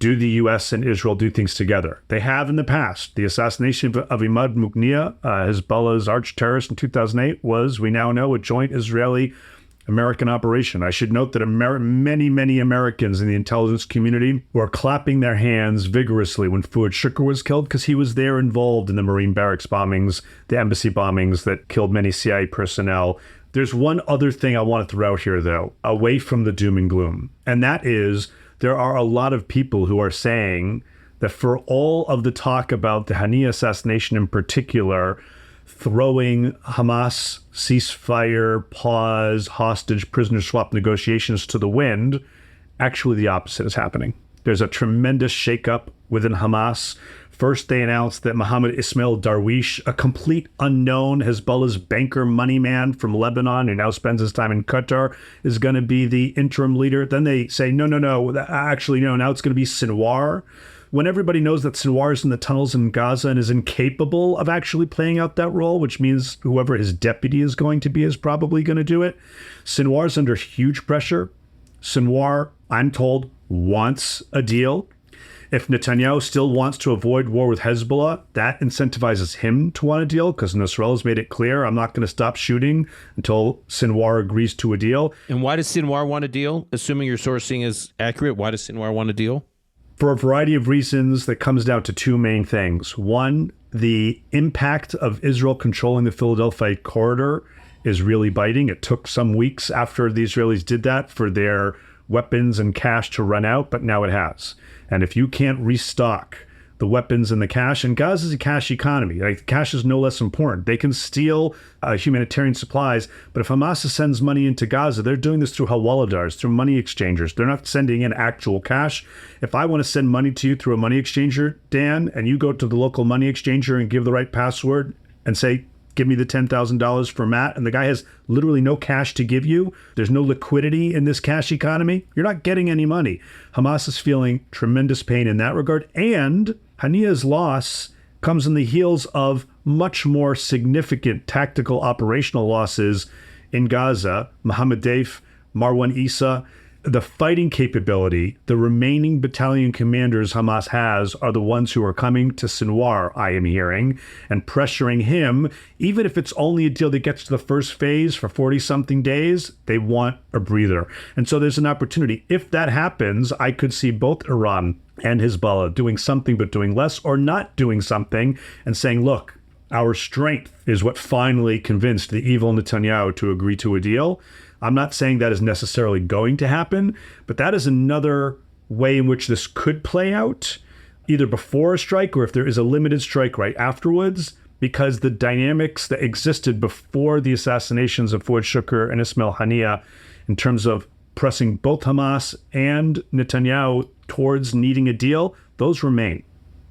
C: do the U.S. and Israel do things together? They have in the past. The assassination of Imad Mughniya, Hezbollah's arch-terrorist in 2008, was, we now know, a joint Israeli-American operation. I should note that many, many Americans in the intelligence community were clapping their hands vigorously when Fuad Shukr was killed, because he was there involved in the Marine barracks bombings, the embassy bombings that killed many CIA personnel. There's one other thing I want to throw out here, though, away from the doom and gloom, and that is there are a lot of people who are saying that for all of the talk about the Haniyeh assassination in particular, throwing Hamas ceasefire, pause, hostage, prisoner swap negotiations to the wind, actually the opposite is happening. There's a tremendous shakeup within Hamas. First, they announced that Mohammed Ismail Darwish, a complete unknown Hezbollah's banker money man from Lebanon who now spends his time in Qatar, is going to be the interim leader. Then they say, no, actually, no, now it's going to be Sinwar. When everybody knows that Sinwar is in the tunnels in Gaza and is incapable of actually playing out that role, which means whoever his deputy is going to be is probably going to do it. Sinwar's under huge pressure. Sinwar, I'm told, wants a deal. If Netanyahu still wants to avoid war with Hezbollah, that incentivizes him to want a deal, because Nasrallah's made it clear, I'm not going to stop shooting until Sinwar agrees to a deal.
B: And why does Sinwar want a deal? Assuming your sourcing is accurate, why does Sinwar want a deal?
C: For a variety of reasons that comes down to 2 main things. One, the impact of Israel controlling the Philadelphia corridor is really biting. It took some weeks after the Israelis did that for their weapons and cash to run out, but now it has. And if you can't restock the weapons and the cash, and Gaza is a cash economy, like cash is no less important. They can steal humanitarian supplies, but if Hamas sends money into Gaza, they're doing this through hawaladars, through money exchangers. They're not sending in actual cash. If I want to send money to you through a money exchanger, Dan, and you go to the local money exchanger and give the right password and say, give me the $10,000 for Matt, and the guy has literally no cash to give you, there's no liquidity in this cash economy, you're not getting any money. Hamas is feeling tremendous pain in that regard, and Haniyeh's loss comes on the heels of much more significant tactical operational losses in Gaza. Mohammed Deif, Marwan Issa, the fighting capability, the remaining battalion commanders Hamas has are the ones who are coming to Sinwar, I am hearing, and pressuring him. Even if it's only a deal that gets to the first phase for 40-something days, they want a breather. And so there's an opportunity. If that happens, I could see both Iran and Hezbollah doing something but doing less, or not doing something and saying, look, our strength is what finally convinced the evil Netanyahu to agree to a deal. I'm not saying that is necessarily going to happen, but that is another way in which this could play out, either before a strike or if there is a limited strike right afterwards, because the dynamics that existed before the assassinations of Fuad Shukr and Ismail Haniyeh in terms of pressing both Hamas and Netanyahu towards needing a deal, those remain.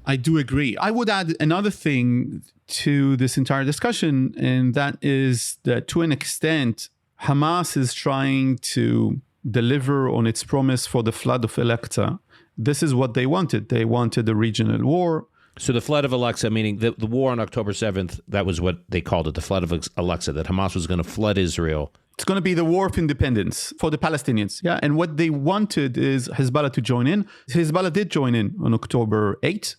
A: I do agree. I would add another thing to this entire discussion, and that is that to an extent, Hamas is trying to deliver on its promise for the flood of Al-Aqsa. This is what they wanted. They wanted a regional war.
B: So the flood of Al-Aqsa, meaning the war on October 7th, that was what they called it, the flood of Al-Aqsa, that Hamas was going to flood Israel.
A: It's going to be the war of independence for the Palestinians. Yeah. And what they wanted is Hezbollah to join in. Hezbollah did join in on October 8th,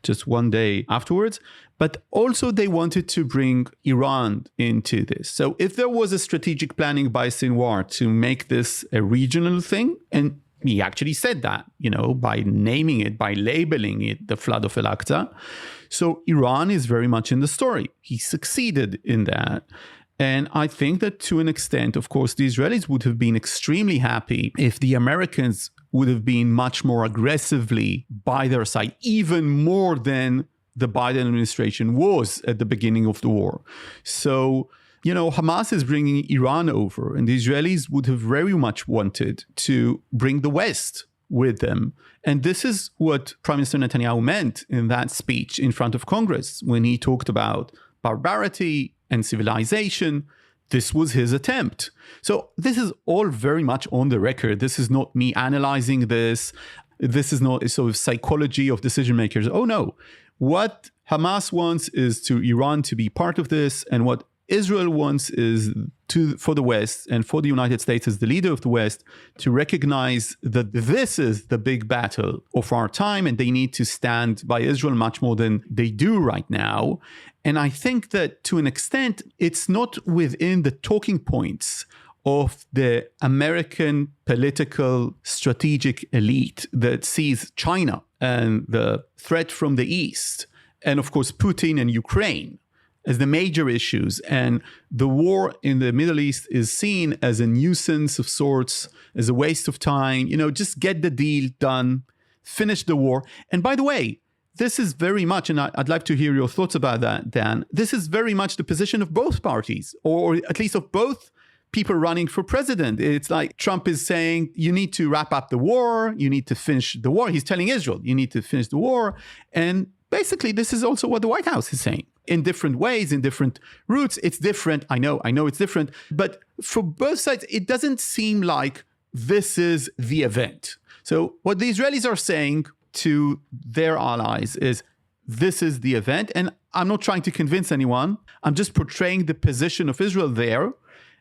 A: just one day afterwards. But also they wanted to bring Iran into this. So if there was a strategic planning by Sinwar to make this a regional thing, and he actually said that, by naming it, by labeling it the flood of Al-Aqsa. So Iran is very much in the story. He succeeded in that. And I think that to an extent, of course, the Israelis would have been extremely happy if the Americans would have been much more aggressively by their side, even more than the Biden administration was at the beginning of the war. So, Hamas is bringing Iran over, and the Israelis would have very much wanted to bring the West with them. And this is what Prime Minister Netanyahu meant in that speech in front of Congress when he talked about barbarity and civilization. This was his attempt. So this is all very much on the record. This is not me analyzing this. This is not a sort of psychology of decision makers. Oh, no. What Hamas wants is to Iran to be part of this, and what Israel wants is for the West and for the United States as the leader of the West to recognize that this is the big battle of our time, and they need to stand by Israel much more than they do right now. And I think that to an extent, it's not within the talking points of the American political strategic elite that sees China and the threat from the East, and of course Putin and Ukraine as the major issues. And the war in the Middle East is seen as a nuisance of sorts, as a waste of time. Just get the deal done, finish the war. And by the way, this is very much, and I'd like to hear your thoughts about that, Dan, this is very much the position of both parties, or at least of both people running for president. It's like Trump is saying, you need to wrap up the war, you need to finish the war. He's telling Israel, you need to finish the war. And basically, this is also what the White House is saying. In different ways, in different routes. It's different. I know it's different. But for both sides, it doesn't seem like this is the event. So what the Israelis are saying to their allies is, this is the event. And I'm not trying to convince anyone. I'm just portraying the position of Israel there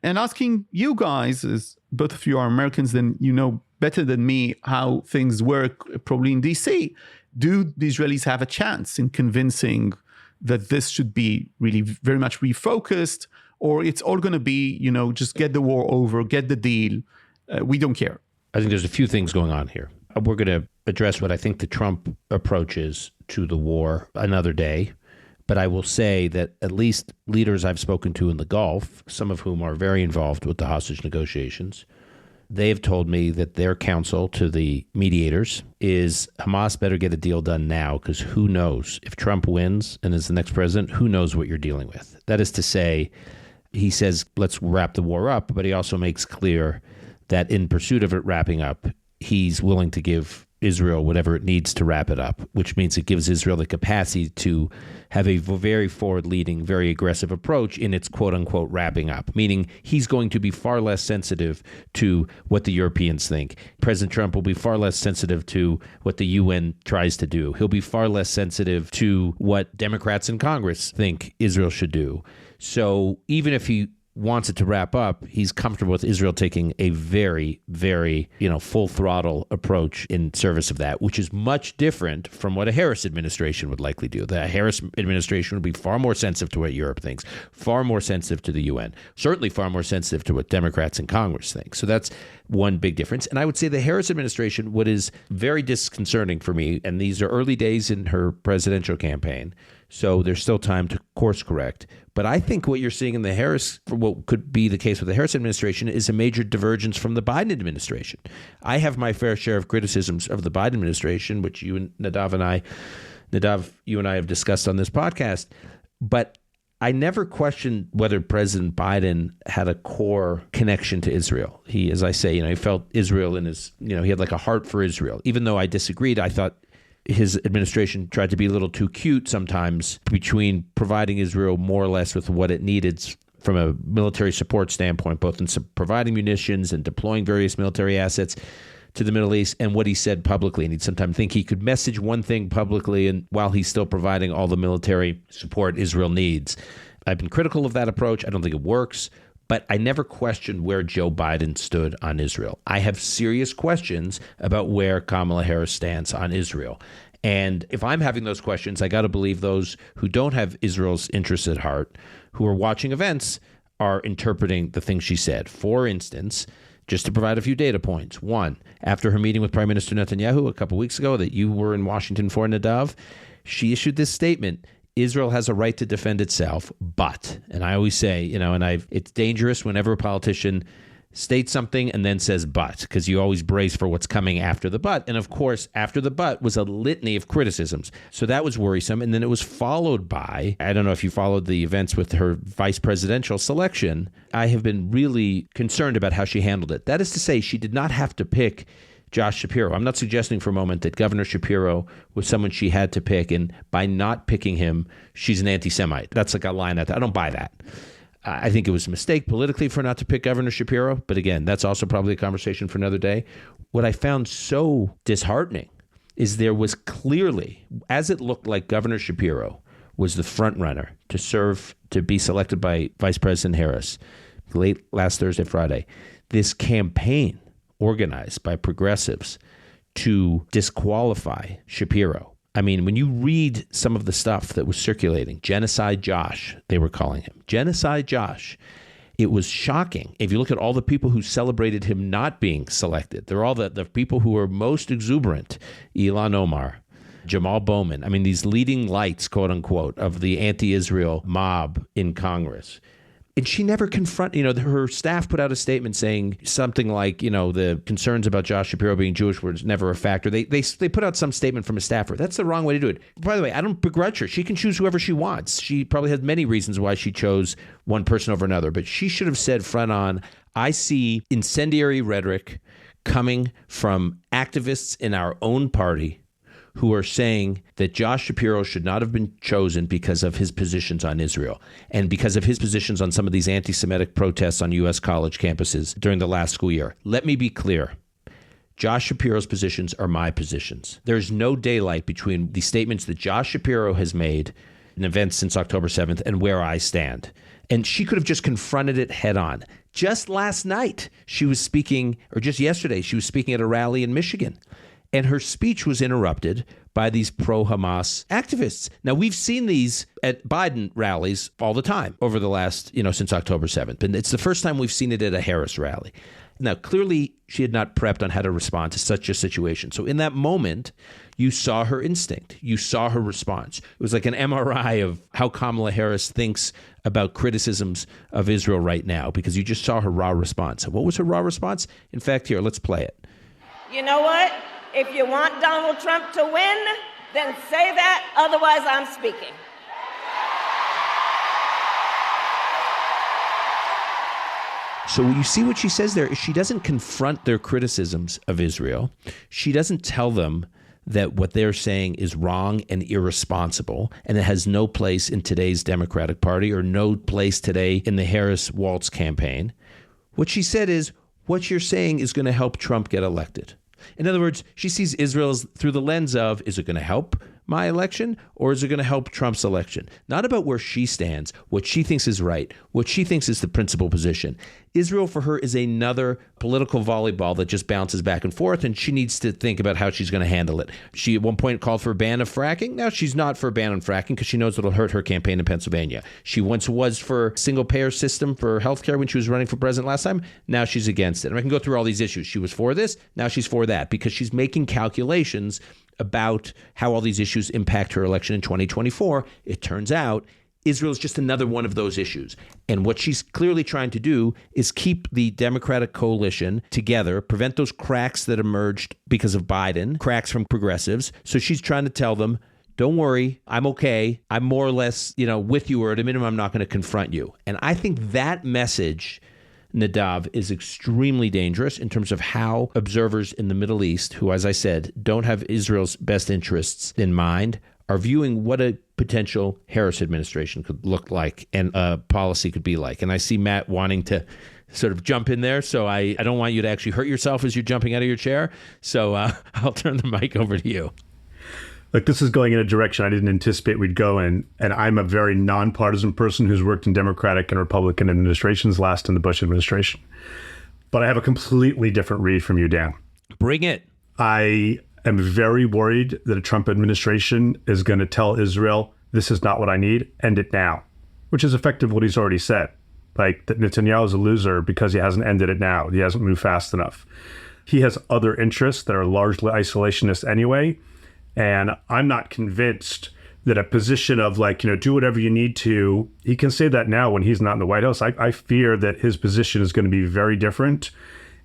A: and asking you guys, as both of you are Americans, then you know better than me how things work probably in DC. Do the Israelis have a chance in convincing that this should be really very much refocused, or it's all going to be, just get the war over, get the deal. We don't care.
B: I think there's a few things going on here. We're going to address what I think the Trump approach is to the war another day. But I will say that at least leaders I've spoken to in the Gulf, some of whom are very involved with the hostage negotiations, they have told me that their counsel to the mediators is Hamas better get a deal done now, because who knows? If Trump wins and is the next president, who knows what you're dealing with? That is to say, he says, let's wrap the war up, but he also makes clear that in pursuit of it wrapping up, he's willing to give Israel whatever it needs to wrap it up, which means it gives Israel the capacity to have a very forward-leading, very aggressive approach in its quote-unquote wrapping up, meaning he's going to be far less sensitive to what the Europeans think. President Trump will be far less sensitive to what the UN tries to do. He'll be far less sensitive to what Democrats in Congress think Israel should do. So even if he wants it to wrap up, he's comfortable with Israel taking a very, very, full throttle approach in service of that, which is much different from what a Harris administration would likely do. The Harris administration would be far more sensitive to what Europe thinks, far more sensitive to the UN, certainly far more sensitive to what Democrats in Congress think. So that's one big difference. And I would say the Harris administration, what is very disconcerting for me, and these are early days in her presidential campaign, so there's still time to course correct. But I think what you're seeing in the Harris, for what could be the case with the Harris administration, is a major divergence from the Biden administration. I have my fair share of criticisms of the Biden administration, which you and Nadav, you and I have discussed on this podcast. But I never questioned whether President Biden had a core connection to Israel. He, as I say, he felt Israel in his, he had like a heart for Israel. Even though I disagreed, I thought his administration tried to be a little too cute sometimes between providing Israel more or less with what it needed from a military support standpoint, both in providing munitions and deploying various military assets to the Middle East, and what he said publicly. And he'd sometimes think he could message one thing publicly and while he's still providing all the military support Israel needs. I've been critical of that approach. I don't think it works, but I never questioned where Joe Biden stood on Israel. I have serious questions about where Kamala Harris stands on Israel. And if I'm having those questions, I got to believe those who don't have Israel's interests at heart, who are watching events, are interpreting the things she said. For instance, just to provide a few data points. One, after her meeting with Prime Minister Netanyahu a couple weeks ago that you were in Washington for, Nadav, she issued this statement: Israel has a right to defend itself, but, and I always say, it's dangerous whenever a politician states something and then says but, because you always brace for what's coming after the but. And of course, after the but was a litany of criticisms. So that was worrisome. And then it was followed by, I don't know if you followed the events with her vice presidential selection. I have been really concerned about how she handled it. That is to say, she did not have to pick Josh Shapiro. I'm not suggesting for a moment that Governor Shapiro was someone she had to pick, and by not picking him, she's an anti-Semite. That's like a line I don't buy that. I think it was a mistake politically for not to pick Governor Shapiro, but again, that's also probably a conversation for another day. What I found so disheartening is there was clearly, as it looked like Governor Shapiro was the front runner to be selected by Vice President Harris late last Thursday, Friday, this campaign organized by progressives to disqualify Shapiro. I mean, when you read some of the stuff that was circulating, Genocide Josh, they were calling him, Genocide Josh, it was shocking. If you look at all the people who celebrated him not being selected, they're all the people who were most exuberant: Ilan Omar, Jamal Bowman. I mean, these leading lights, quote unquote, of the anti-Israel mob in Congress. And she never her staff put out a statement saying something like, the concerns about Josh Shapiro being Jewish was never a factor. They put out some statement from a staffer. That's the wrong way to do it. By the way, I don't begrudge her. She can choose whoever she wants. She probably has many reasons why she chose one person over another. But she should have said front on, I see incendiary rhetoric coming from activists in our own party who are saying that Josh Shapiro should not have been chosen because of his positions on Israel and because of his positions on some of these anti-Semitic protests on U.S. college campuses during the last school year. Let me be clear. Josh Shapiro's positions are my positions. There's no daylight between the statements that Josh Shapiro has made in events since October 7th and where I stand. And she could have just confronted it head on. Just last night, she was speaking, or just yesterday, she was speaking at a rally in Michigan. And her speech was interrupted by these pro-Hamas activists. Now, we've seen these at Biden rallies all the time over the last, since October 7th. And it's the first time we've seen it at a Harris rally. Now, clearly, she had not prepped on how to respond to such a situation. So in that moment, you saw her instinct. You saw her response. It was like an MRI of how Kamala Harris thinks about criticisms of Israel right now, because you just saw her raw response. So what was her raw response? In fact, here, let's play it.
D: You know what? If you want Donald Trump to win, then say that. Otherwise, I'm speaking.
B: So you see what she says there is she doesn't confront their criticisms of Israel. She doesn't tell them that what they're saying is wrong and irresponsible, and it has no place in today's Democratic Party or no place today in the Harris-Waltz campaign. What she said is, what you're saying is going to help Trump get elected. In other words, she sees Israel through the lens of, is it going to help my election or is it going to help Trump's election? Not about where she stands, what she thinks is right, what she thinks is the principal position. Israel for her is another political volleyball that just bounces back and forth, and she needs to think about how she's going to handle it. She at one point called for a ban of fracking. Now she's not for a ban on fracking because she knows it'll hurt her campaign in Pennsylvania. She once was for single-payer system for healthcare when she was running for president last time. Now she's against it. And I can go through all these issues. She was for this. Now she's for that because she's making calculations about how all these issues impact her election in 2024. It turns out Israel is just another one of those issues. And what she's clearly trying to do is keep the Democratic coalition together, prevent those cracks that emerged because of Biden, cracks from progressives. So she's trying to tell them, don't worry, I'm okay. I'm more or less, with you, or at a minimum, I'm not going to confront you. And I think that message, Nadav, is extremely dangerous in terms of how observers in the Middle East, who, as I said, don't have Israel's best interests in mind, are viewing what a potential Harris administration could look like and a policy could be like. And I see Matt wanting to sort of jump in there. So I don't want you to actually hurt yourself as you're jumping out of your chair. So I'll turn the mic over to you.
C: Look, this is going in a direction I didn't anticipate we'd go in. And I'm a very nonpartisan person who's worked in Democratic and Republican administrations, last in the Bush administration. But I have a completely different read from you, Dan.
B: Bring it.
C: I am very worried that a Trump administration is going to tell Israel, this is not what I need, end it now, which is effective what he's already said. Like that Netanyahu is a loser because he hasn't ended it now. He hasn't moved fast enough. He has other interests that are largely isolationist anyway. And I'm not convinced that a position of do whatever you need to, he can say that now when he's not in the White House. I fear that his position is going to be very different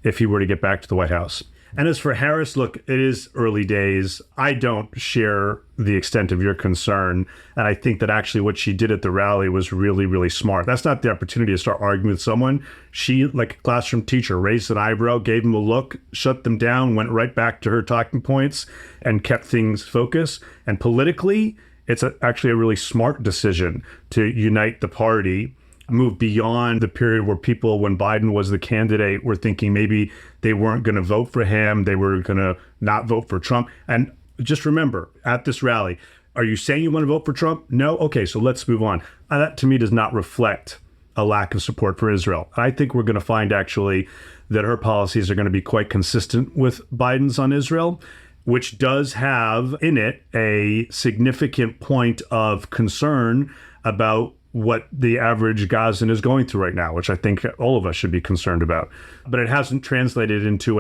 C: if he were to get back to the White House. And as for Harris, look, it is early days. I don't share the extent of your concern. And I think that actually what she did at the rally was really, really smart. That's not the opportunity to start arguing with someone. She, like a classroom teacher, raised an eyebrow, gave them a look, shut them down, went right back to her talking points and kept things focused. And politically, it's actually a really smart decision to unite the party, move beyond the period where people, when Biden was the candidate, were thinking maybe they weren't going to vote for him. They were going to not vote for Trump. And just remember, at this rally, are you saying you want to vote for Trump? No? Okay, so let's move on. That to me does not reflect a lack of support for Israel. I think we're going to find actually that her policies are going to be quite consistent with Biden's on Israel, which does have in it a significant point of concern about what the average Gazan is going through right now, which I think all of us should be concerned about. But it hasn't translated into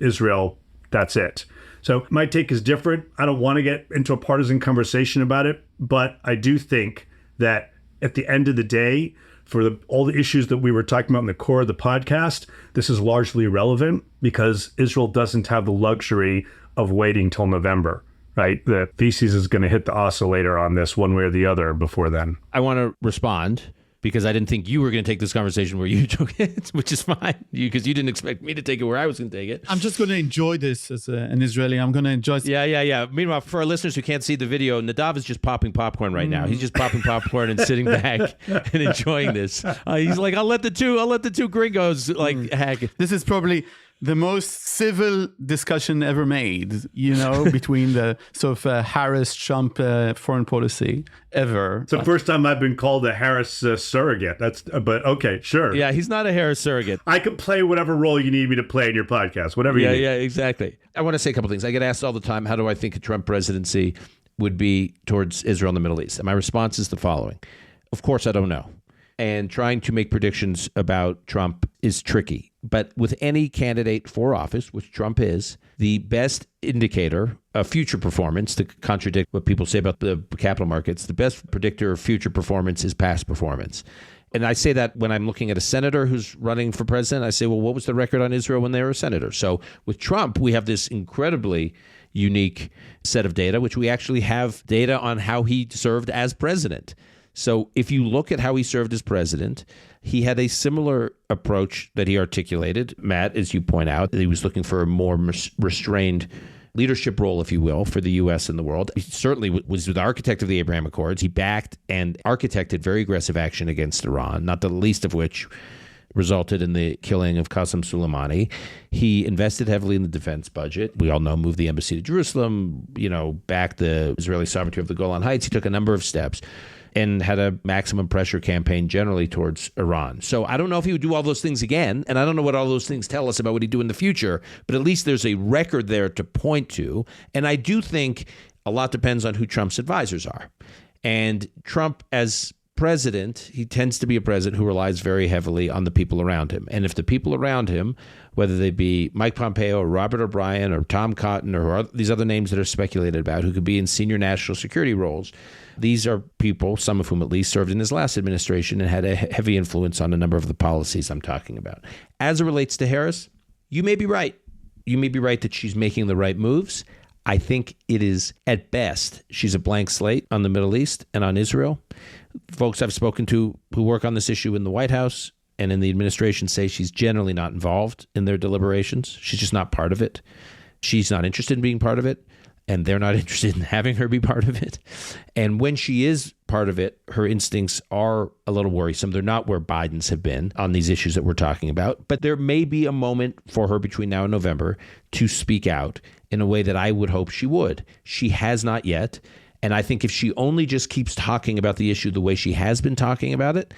C: Israel, that's it. So my take is different. I don't want to get into a partisan conversation about it, but I do think that at the end of the day, for all the issues that we were talking about in the core of the podcast, this is largely irrelevant because Israel doesn't have the luxury of waiting till November. Right? The feces is going to hit the oscillator on this one way or the other before then.
B: I want to respond because I didn't think you were going to take this conversation where you took it, which is fine because you didn't expect me to take it where I was going to take it.
A: I'm just going to enjoy this as an Israeli. I'm going to enjoy.
B: Yeah. Meanwhile, for our listeners who can't see the video, Nadav is just popping popcorn right now. He's just popping popcorn and sitting back and enjoying this. He's like, I'll let the two gringos hack.
A: This is probably the most civil discussion ever made, between the sort of Harris-Trump foreign policy ever.
C: It's the first time I've been called a Harris surrogate. But okay, sure.
B: Yeah, he's not a Harris surrogate.
C: I can play whatever role you need me to play in your podcast, whatever you need.
B: Yeah, exactly. I want to say a couple things. I get asked all the time, how do I think a Trump presidency would be towards Israel and the Middle East? And my response is the following. Of course, I don't know. And trying to make predictions about Trump is tricky. But with any candidate for office, which Trump is, the best indicator of future performance, to contradict what people say about the capital markets, the best predictor of future performance is past performance. And I say that when I'm looking at a senator who's running for president, I say, well, what was the record on Israel when they were a senator? So with Trump, we have this incredibly unique set of data, which we actually have data on how he served as president. So if you look at how he served as president, he had a similar approach that he articulated. Matt, as you point out, he was looking for a more restrained leadership role, if you will, for the U.S. in the world. He certainly was the architect of the Abraham Accords. He backed and architected very aggressive action against Iran, not the least of which resulted in the killing of Qasem Soleimani. He invested heavily in the defense budget. We all know, moved the embassy to Jerusalem, backed the Israeli sovereignty of the Golan Heights. He took a number of steps and had a maximum pressure campaign generally towards Iran. So I don't know if he would do all those things again, and I don't know what all those things tell us about what he'd do in the future, but at least there's a record there to point to. And I do think a lot depends on who Trump's advisors are. And Trump, as president, he tends to be a president who relies very heavily on the people around him. And if the people around him, whether they be Mike Pompeo or Robert O'Brien or Tom Cotton or these other names that are speculated about who could be in senior national security roles, these are people, some of whom at least served in his last administration and had a heavy influence on a number of the policies I'm talking about. As it relates to Harris, you may be right. You may be right that she's making the right moves. I think it is, at best, she's a blank slate on the Middle East and on Israel. Folks I've spoken to who work on this issue in the White House and in the administration say she's generally not involved in their deliberations. She's just not part of it. She's not interested in being part of it. and they're not interested in having her be part of it. And when she is part of it, her instincts are a little worrisome. They're not where Biden's have been on these issues that we're talking about. But there may be a moment for her between now and November to speak out in a way that I would hope she would. She has not yet. And I think if she only just keeps talking about the issue the way she has been talking about it,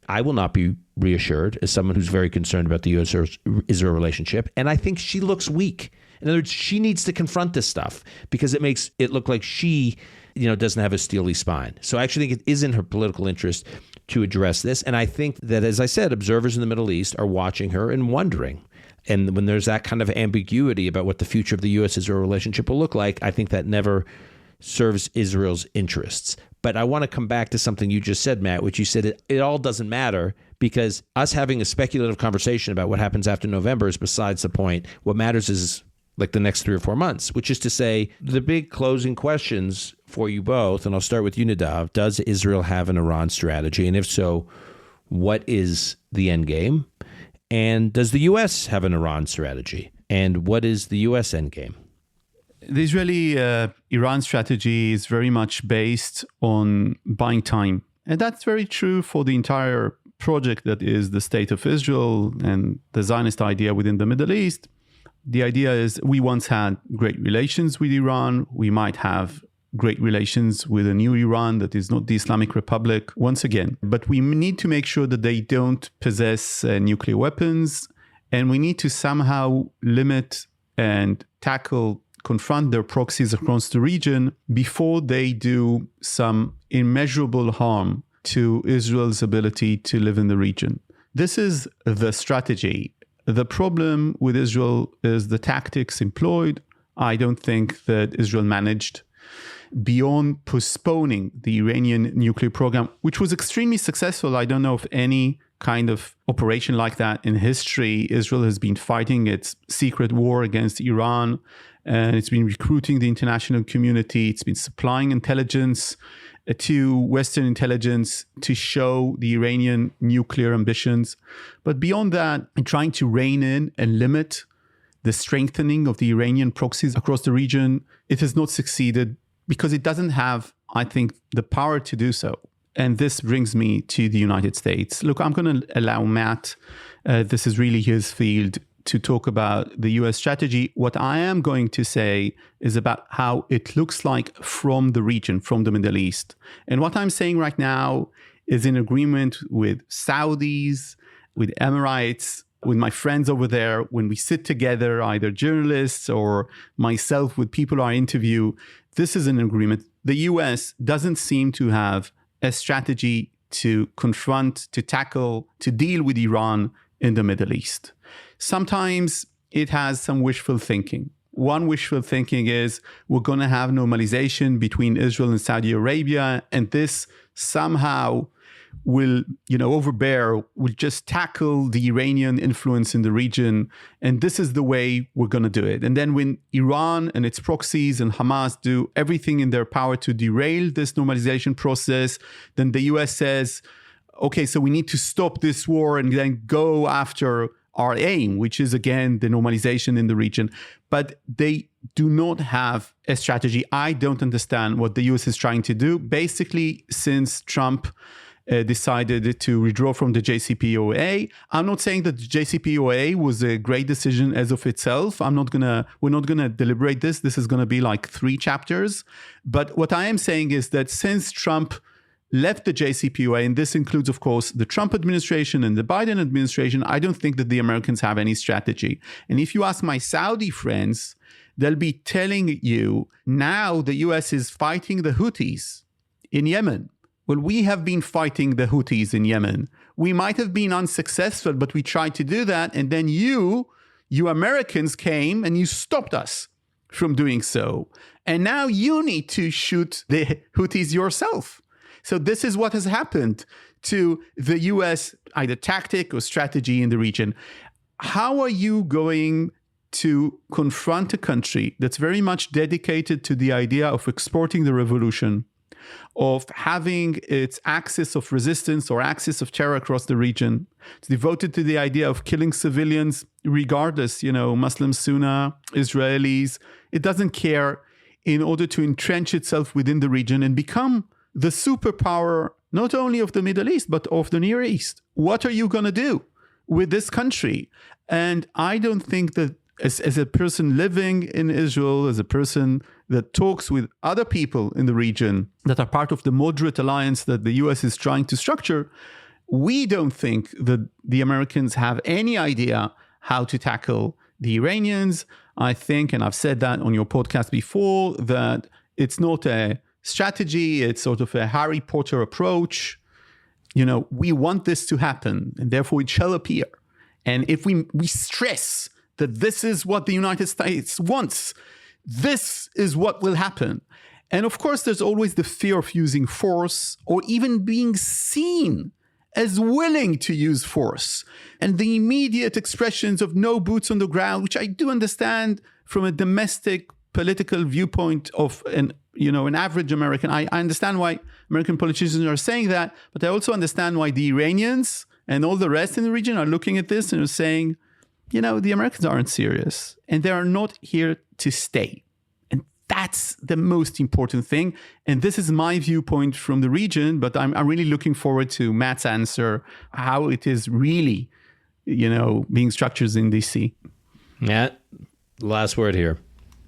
B: I will not be reassured as someone who's very concerned about the U.S.-Israel relationship. And I think she looks weak. In other words, she needs to confront this stuff because it makes it look like she, doesn't have a steely spine. So I actually think it is in her political interest to address this. And I think that, as I said, observers in the Middle East are watching her and wondering. And when there's that kind of ambiguity about what the future of the U.S.-Israel relationship will look like, I think that never serves Israel's interests. But I want to come back to something you just said, Matt, which you said it all doesn't matter because us having a speculative conversation about what happens after November is besides the point. What matters is like the next 3 or 4 months, which is to say the big closing questions for you both, and I'll start with you, Nadav. Does Israel have an Iran strategy? And if so, what is the end game? And does the U.S. have an Iran strategy? And what is the U.S. end game?
A: The Israeli-Iran strategy is very much based on buying time. And that's very true for the entire project that is the State of Israel and the Zionist idea within the Middle East. The idea is we once had great relations with Iran. We might have great relations with a new Iran that is not the Islamic Republic once again. But we need to make sure that they don't possess nuclear weapons. And we need to somehow limit and confront their proxies across the region before they do some immeasurable harm to Israel's ability to live in the region. This is the strategy. The problem with Israel is the tactics employed. I don't think that Israel managed beyond postponing the Iranian nuclear program, which was extremely successful. I don't know of any kind of operation like that in history. Israel has been fighting its secret war against Iran, and it's been recruiting the international community. It's been supplying intelligence to Western intelligence to show the Iranian nuclear ambitions. But beyond that, trying to rein in and limit the strengthening of the Iranian proxies across the region, it has not succeeded because it doesn't have, I think, the power to do so. And this brings me to the United States. Look, I'm going to allow Matt, this is really his field, to talk about the U.S. strategy. What I am going to say is about how it looks like from the region, from the Middle East. And what I'm saying right now is in agreement with Saudis, with Emirates, with my friends over there. When we sit together, either journalists or myself with people I interview, this is an agreement. The U.S. doesn't seem to have a strategy to confront, to tackle, to deal with Iran in the Middle East. Sometimes it has some wishful thinking. One wishful thinking is we're going to have normalization between Israel and Saudi Arabia, and this somehow will, will just tackle the Iranian influence in the region. And this is the way we're going to do it. And then when Iran and its proxies and Hamas do everything in their power to derail this normalization process, then the US says, okay, so we need to stop this war and then go after our aim, which is, again, the normalization in the region. But they do not have a strategy. I don't understand what the US is trying to do. Basically, since Trump decided to withdraw from the JCPOA. I'm not saying that the JCPOA was a great decision as of itself. We're not gonna deliberate this. This is gonna be like 3 chapters. But what I am saying is that since Trump left the JCPOA, and this includes, of course, the Trump administration and the Biden administration, I don't think that the Americans have any strategy. And if you ask my Saudi friends, they'll be telling you now the US is fighting the Houthis in Yemen. Well, we have been fighting the Houthis in Yemen. We might have been unsuccessful, but we tried to do that. And then you Americans came and you stopped us from doing so. And now you need to shoot the Houthis yourself. So this is what has happened to the US, either tactic or strategy in the region. How are you going to confront a country that's very much dedicated to the idea of exporting the revolution, of having its axis of resistance or axis of terror across the region? It's devoted to the idea of killing civilians, regardless, Muslim, Sunni, Israelis. It doesn't care. in order to entrench itself within the region and become the superpower, not only of the Middle East, but of the Near East. What are you going to do with this country? And I don't think that as a person living in Israel, as a person that talks with other people in the region that are part of the moderate alliance that the US is trying to structure, we don't think that the Americans have any idea how to tackle the Iranians. I think, and I've said that on your podcast before, that it's not a strategy, it's sort of a Harry Potter approach. You know, we want this to happen, and therefore it shall appear. And if we stress that this is what the United States wants, this is what will happen. And of course, there's always the fear of using force or even being seen as willing to use force. And the immediate expressions of no boots on the ground, which I do understand from a domestic political viewpoint of an average American. I understand why American politicians are saying that, but I also understand why the Iranians and all the rest in the region are looking at this and are saying, the Americans aren't serious and they are not here to stay. And that's the most important thing. And this is my viewpoint from the region, but I'm really looking forward to Matt's answer, how it is really, being structured in DC.
B: Matt, last word here.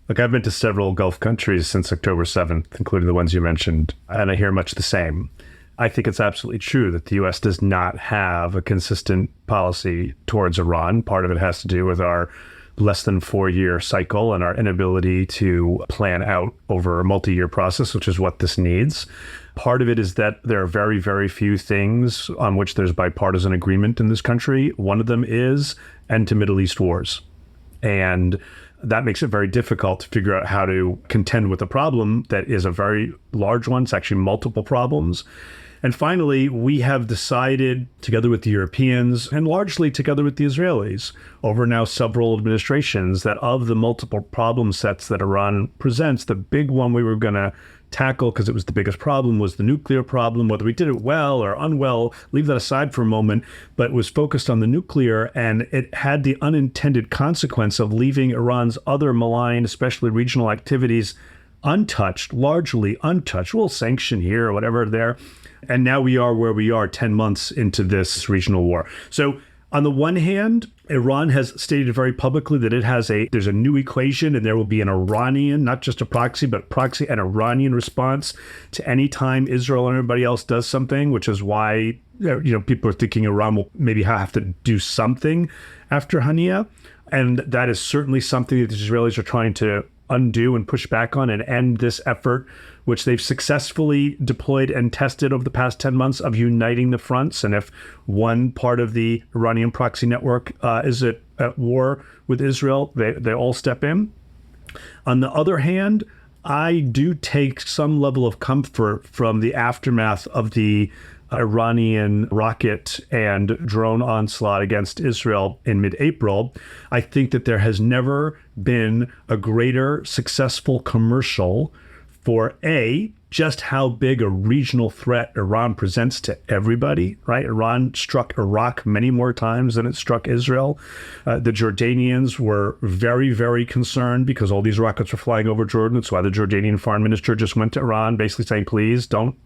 C: Look, I've been to several Gulf countries since October 7th, including the ones you mentioned, and I hear much the same. I think it's absolutely true that the U.S. does not have a consistent policy towards Iran. Part of it has to do with our less than 4-year cycle and our inability to plan out over a multi-year process, which is what this needs. Part of it is that there are very, very few things on which there's bipartisan agreement in this country. One of them is end to Middle East wars. And that makes it very difficult to figure out how to contend with a problem that is a very large one. It's actually multiple problems. And finally, we have decided, together with the Europeans and largely together with the Israelis, over now several administrations, that of the multiple problem sets that Iran presents, the big one we were going to tackle, because it was the biggest problem, was the nuclear problem. Whether we did it well or unwell, leave that aside for a moment, but was focused on the nuclear, and it had the unintended consequence of leaving Iran's other malign, especially regional activities, untouched, largely untouched. We'll sanction here or whatever there. And now we are where we are 10 months into this regional war. So on the one hand, Iran has stated very publicly that there's a new equation, and there will be an Iranian, not just a proxy, but proxy and Iranian response to any time Israel and everybody else does something, which is why people are thinking Iran will maybe have to do something after Haniyeh. And that is certainly something that the Israelis are trying to undo and push back on and end this effort, which they've successfully deployed and tested over the past 10 months of uniting the fronts. And if one part of the Iranian proxy network is at war with Israel, they all step in. On the other hand, I do take some level of comfort from the aftermath of the Iranian rocket and drone onslaught against Israel in mid-April. I think that there has never been a greater successful commercial for just how big a regional threat Iran presents to everybody, right? Iran struck Iraq many more times than it struck Israel. The Jordanians were very, very concerned because all these rockets were flying over Jordan. That's why the Jordanian foreign minister just went to Iran, basically saying, please don't,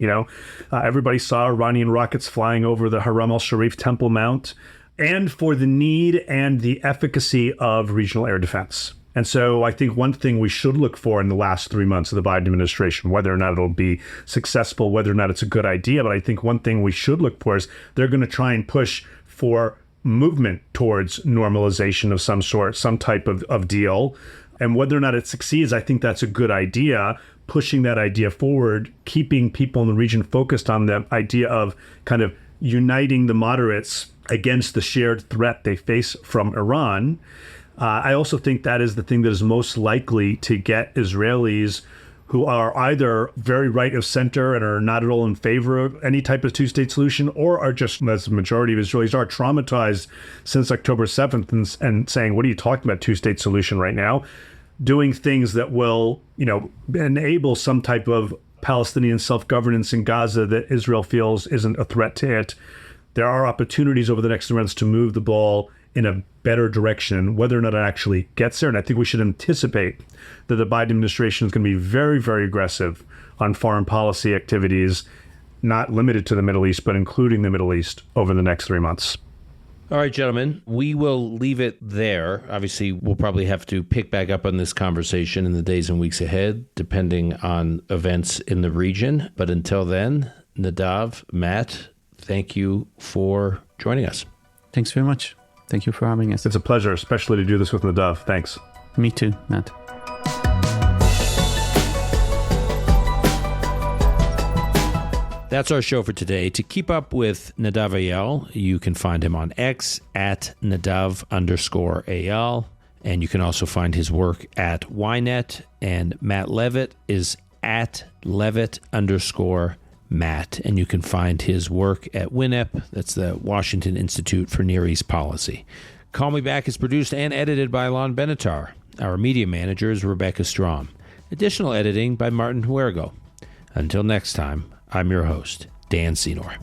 C: everybody saw Iranian rockets flying over the Haram al-Sharif Temple Mount, and for the need and the efficacy of regional air defense. And so I think one thing we should look for in the last 3 months of the Biden administration, whether or not it'll be successful, whether or not it's a good idea, but I think one thing we should look for is they're going to try and push for movement towards normalization of some sort, some type of deal. And whether or not it succeeds, I think that's a good idea, pushing that idea forward, keeping people in the region focused on the idea of kind of uniting the moderates against the shared threat they face from Iran. I also think that is the thing that is most likely to get Israelis who are either very right of center and are not at all in favor of any type of two-state solution, or are just, as the majority of Israelis are, traumatized since October 7th and saying, what are you talking about, two-state solution right now? Doing things that will, enable some type of Palestinian self-governance in Gaza that Israel feels isn't a threat to it. There are opportunities over the next months to move the ball in a better direction, whether or not it actually gets there. And I think we should anticipate that the Biden administration is going to be very, very aggressive on foreign policy activities, not limited to the Middle East, but including the Middle East over the next 3 months.
B: All right, gentlemen, we will leave it there. Obviously, we'll probably have to pick back up on this conversation in the days and weeks ahead, depending on events in the region. But until then, Nadav, Matt, thank you for joining us.
A: Thanks very much. Thank you for having us.
C: It's a pleasure, especially to do this with Nadav. Thanks.
A: Me too, Matt.
B: That's our show for today. To keep up with Nadav Eyal, you can find him on X at Nadav_Eyal. And you can also find his work at Ynet. And Matt Levitt is at Levitt_Matt. And you can find his work at WINEP. That's the Washington Institute for Near East Policy. Call Me Back is produced and edited by Alon Benatar. Our media manager is Rebecca Strom. Additional editing by Martin Huergo. Until next time, I'm your host, Dan Senor.